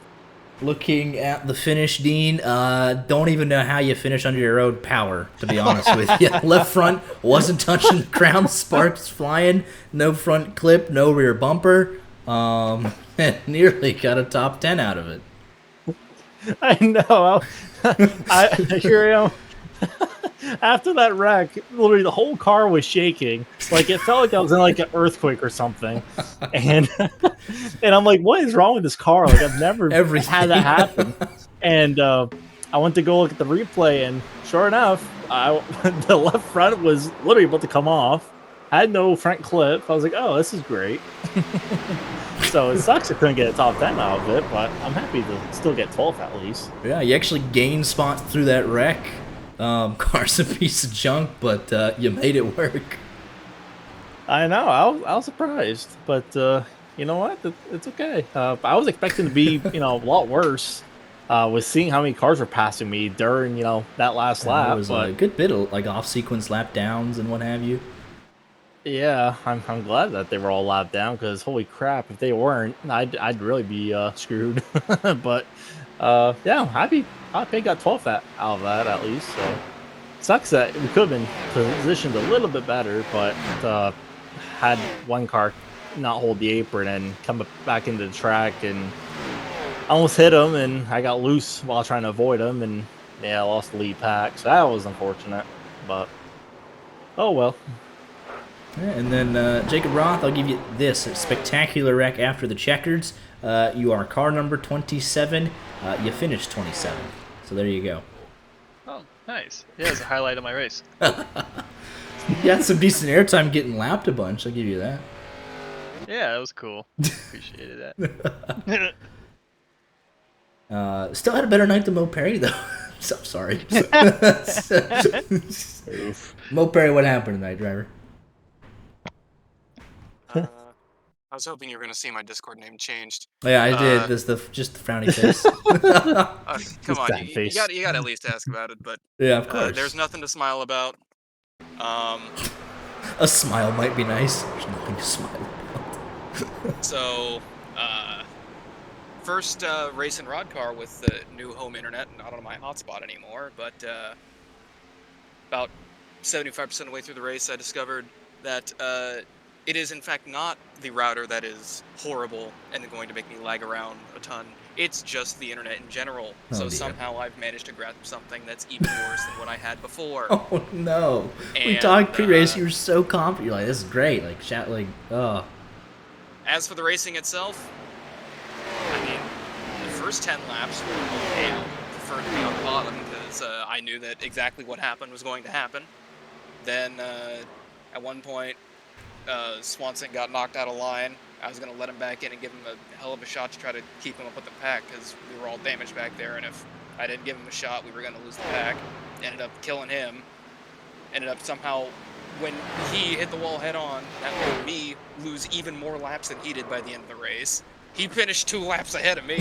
Looking at the finish, Dean, don't even know how you finish under your own power, to be honest with you. Left front wasn't touching the ground, sparks flying, no front clip, no rear bumper, and nearly got a top 10 out of it. I know. I here I am. After that wreck, literally the whole car was shaking. Like it felt like I was in like an earthquake or something. And I'm like, what is wrong with this car? Like I've never had that happen. And I went to go look at the replay, and sure enough, the left front was literally about to come off. I had no front clip. I was like, oh, this is great. So it sucks I couldn't get a top 10 out of it, but I'm happy to still get 12th at least. Yeah, you actually gained spots through that wreck. Car's a piece of junk, but you made it work. I know. I was surprised, but you know what? It's okay. I was expecting to be a lot worse. With seeing how many cars were passing me during that last lap. There was a good bit of like off sequence lap downs and what have you. Yeah, I'm glad that they were all lapped down, because holy crap, if they weren't, I'd really be screwed. But Yeah, I'm happy. I think got 12th out of that at least. So sucks that we could have been positioned a little bit better, but had one car not hold the apron and come back into the track, and I almost hit him, and I got loose while trying to avoid him, and yeah, I lost the lead pack. So that was unfortunate, but oh well. Yeah, and then Jacob Roth, I'll give you this: a spectacular wreck after the checkers. You are car number 27. You finished 27. So there you go. Oh, nice. Yeah, it was a highlight of my race. You had some decent airtime getting lapped a bunch. I'll give you that. Yeah, that was cool. Appreciated that. Still had a better night than Mo Perry, though. So sorry. Mo Perry, what happened tonight, driver? I was hoping you were going to see my Discord name changed. Yeah, I did. There's just the frowny face. Come on, you got to at least ask about it, but yeah, of course. There's nothing to smile about. A smile might be nice. There's nothing to smile about. So, first race in RODDCAR with the new home internet, not on my hotspot anymore, but about 75% of the way through the race, I discovered that it is in fact not the router that is horrible and going to make me lag around a ton. It's just the internet in general. Oh, so dear. Somehow I've managed to grasp something that's even worse than what I had before. Oh no! We And, talked pre-race. You were so confident. You're like, "This is great." Like, chat, like, oh. As for the racing itself, I mean, the first 10 laps were okay. I preferred to be on the bottom because I knew that exactly what happened was going to happen. Then, at one point, Swanson got knocked out of line. I was going to let him back in and give him a hell of a shot to try to keep him up with the pack because we were all damaged back there, and if I didn't give him a shot, we were going to lose the pack. Ended up killing him. Ended up somehow, when he hit the wall head on, that made me lose even more laps than he did by the end of the race. He finished 2 laps ahead of me.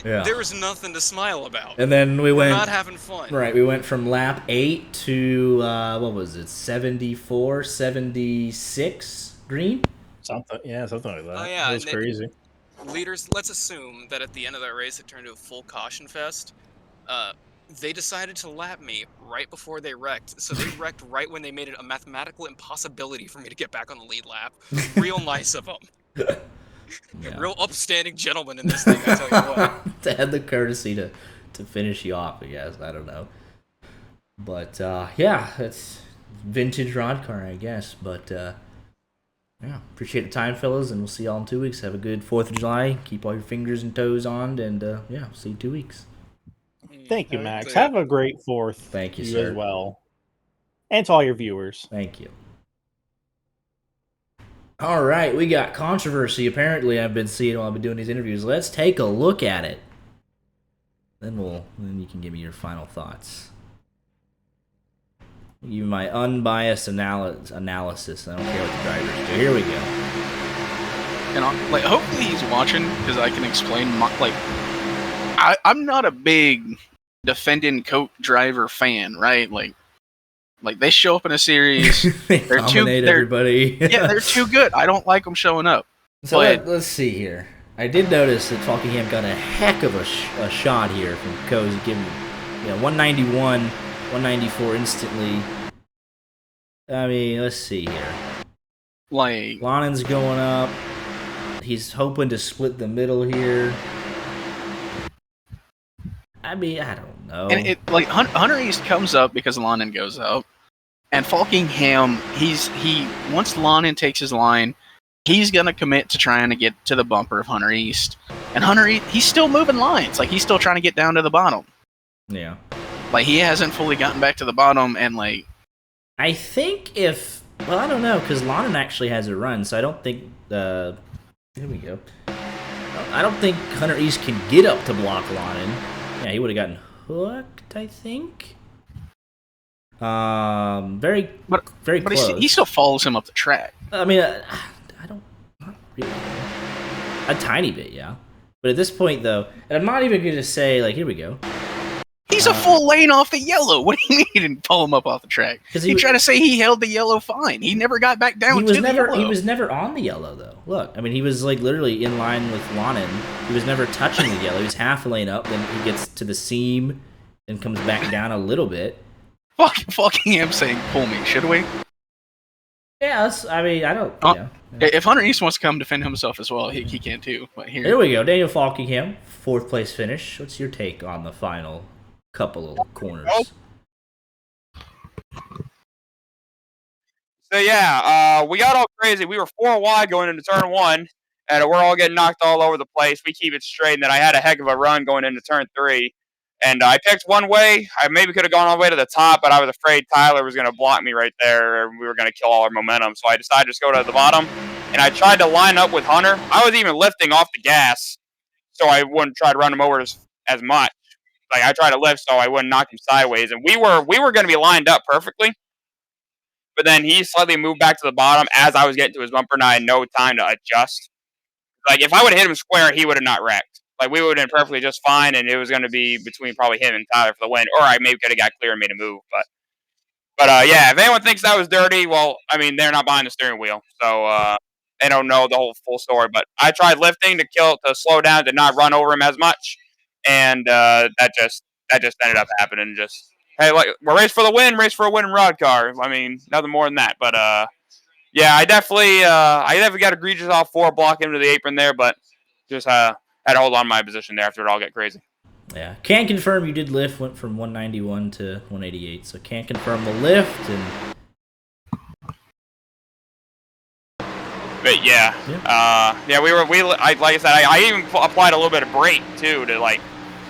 Yeah. There was nothing to smile about. And then we went. We're not having fun. Right, we went from lap 8 to, what was it, 74, 76 green? Something like that. Oh, yeah, It was and crazy. Leaders, let's assume that at the end of that race it turned into a full caution fest. They decided to lap me right before they wrecked. So they wrecked right when they made it a mathematical impossibility for me to get back on the lead lap. Real nice of them. Yeah. Real upstanding gentleman in this thing, I tell you what. They had the courtesy to finish you off, I guess. I don't know. But, yeah, that's vintage RODDCAR, I guess. But, yeah, appreciate the time, fellas, and we'll see y'all in 2 weeks. Have a good 4th of July. Keep all your fingers and toes on, and, yeah, see you in 2 weeks. Thank you, Max. Have a great 4th. Thank you, you sir. as well. And to all your viewers. Thank you. All right, we got controversy. Apparently, I've been seeing while I've been doing these interviews. Let's take a look at it. Then you can give me your final thoughts. I'll give you my unbiased analysis. I don't care what the drivers do. Here we go. And like, hopefully he's watching because I can explain. I'm not a big defending coat driver fan, right? Like they show up in a series. They're everybody. Yeah, they're too good. I don't like them showing up. So let's see here. I did notice that Falkingham got a heck of a shot here from Cozy, giving 191, 194 instantly. I mean, let's see here. Like Lonnen's going up. He's hoping to split the middle here. I mean, I don't know. And it like Hunter East comes up because Lonnen goes up, and Falkingham once Lonnen takes his line, he's gonna commit to trying to get to the bumper of Hunter East, and Hunter East, he's still moving lines, like he's still trying to get down to the bottom. Yeah, like he hasn't fully gotten back to the bottom, and like I think I don't know because Lonnen actually has a run, so I don't think here we go. I don't think Hunter East can get up to block Lonnen. Yeah, he would have gotten hooked, I think. Very close. He still follows him up the track. I mean, I don't, not really. A tiny bit, yeah. But at this point, though, and I'm not even going to say, like, here we go. He's a full lane off the yellow. What do you mean he didn't pull him up off the track? He tried to say he held the yellow fine. He never got back down to the yellow. He was never on the yellow, though. Look, I mean, he was like literally in line with Lonin. He was never touching the yellow. He was half a lane up, then he gets to the seam and comes back down a little bit. Fucking him saying, pull me, should we? Yeah, I mean, I don't... If Hunter East wants to come defend himself as well, he can too. But here we go. Daniel Falkingham, 4th place finish. What's your take on the final couple of corners? So yeah, we got all crazy. We were 4 wide going into turn 1, and we're all getting knocked all over the place. We keep it straight, and then I had a heck of a run going into turn 3. And I picked one way. I maybe could have gone all the way to the top, but I was afraid Tyler was going to block me right there, and we were going to kill all our momentum. So I decided to just go to the bottom, and I tried to line up with Hunter. I was even lifting off the gas, so I wouldn't try to run him over as much. Like, I tried to lift so I wouldn't knock him sideways, and we were going to be lined up perfectly. But then he slightly moved back to the bottom as I was getting to his bumper, and I had no time to adjust. Like, if I would have hit him square, he would have not wrecked. Like, we would have been perfectly just fine, and it was going to be between probably him and Tyler for the win. Or I maybe could have got clear and made a move. But yeah, if anyone thinks that was dirty, well, I mean, they're not behind the steering wheel. So they don't know the whole full story. But I tried lifting to slow down, to not run over him as much. And that just ended up happening. Just, hey, like, we're race for the win in RODDCAR. I mean, nothing more than that. But yeah, I definitely got egregious off 4, block into the apron there, but just had to hold on my position there after it all got crazy. Yeah, can confirm you did lift, went from 191 to 188, so can't confirm the lift. And but yeah, like I said, I even applied a little bit of brake too to like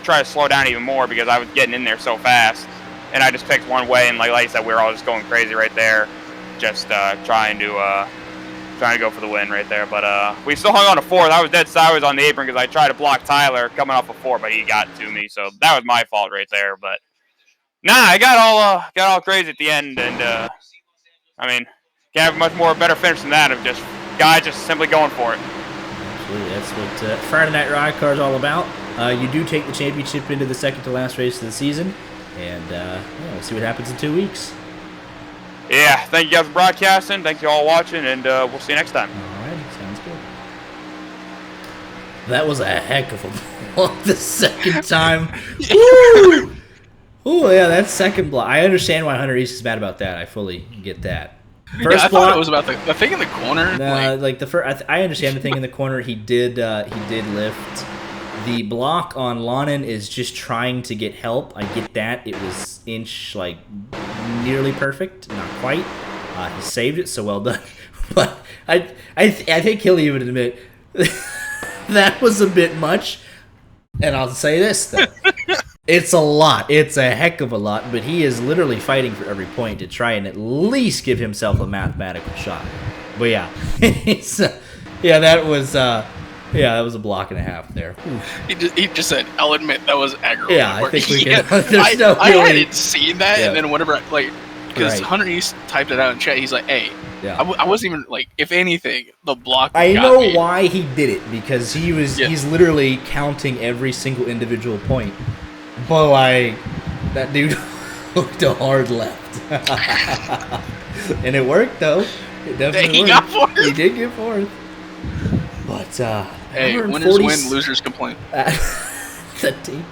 try to slow down even more because I was getting in there so fast, and I just picked one way, and like I said, we were all just going crazy right there, just trying to go for the win right there. But we still hung on to 4th. I was dead sideways on the apron because I tried to block Tyler coming off of 4, but he got to me, so that was my fault right there. But nah, I got all crazy at the end, and I mean, can't have much more better finish than that of just guys just simply going for it. Absolutely, that's what Friday Night RODDCAR is all about. You do take the championship into the second to last race of the season, and we'll see what happens in 2 weeks. Yeah, thank you guys for broadcasting. Thank you all watching, and we'll see you next time. All right, sounds good. That was a heck of a block the second time. Woo! Oh yeah, that second block. I understand why Hunter East is mad about that. I fully get that. First I thought it was about the thing in the corner. Like the first, I understand the thing in the corner. He did lift. The block on Lonin is just trying to get help. I get that. It was like nearly perfect, not quite. He saved it, so well done. But I think he'll even admit that was a bit much. And I'll say this though. It's a lot. It's a heck of a lot, but he is literally fighting for every point to try and at least give himself a mathematical shot. But yeah, that was a block and a half there. He just said, "I'll admit that was aggravating." Yeah, I think we can. I hadn't seen that, and then whenever because Hunter East typed it out in chat, he's like, "Hey." Yeah. I wasn't even like, if anything, the block. I know why he did it because he's literally counting every single individual point. But like, that dude hooked a hard left, and it worked though. It definitely worked. Got 4th. He did get 4th. But hey, winners win, losers complain. The team.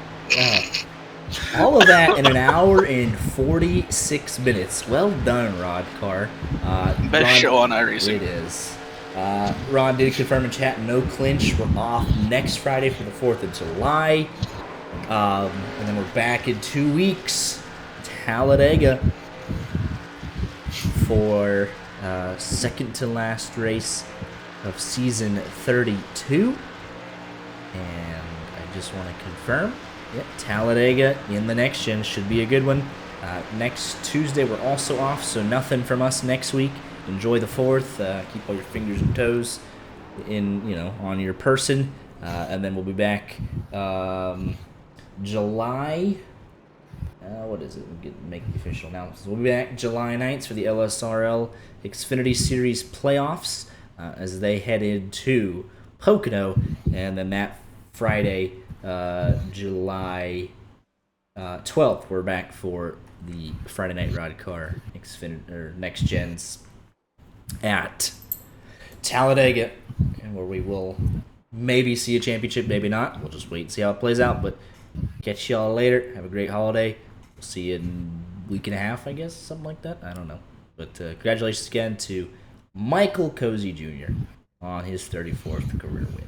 All of that in an hour and 46 minutes. Well done, RODDCAR. Best show on iRacing. It is. Ron did confirm in chat, no clinch. We're off next Friday for the 4th of July. And then we're back in 2 weeks. Talladega for second to last race of season 32. And I just want to confirm. Yep, Talladega in the next gen should be a good one. Next Tuesday we're also off, so nothing from us next week. Enjoy the 4th. Keep all your fingers and toes on your person, and then we'll be back July. What is it? We'll make the official announcements. We'll be back July 9th for the LSRL Xfinity Series playoffs as they head into Pocono, and then that Friday. July 12th, we're back for the Friday Night RODDCAR Xfinity or Next Gens at Talladega, and where we will maybe see a championship, maybe not. We'll just wait and see how it plays out. But catch y'all later. Have a great holiday. We'll see you in a week and a half, I guess, something like that. I don't know. But congratulations again to Michael Cozy Jr. on his 34th career win.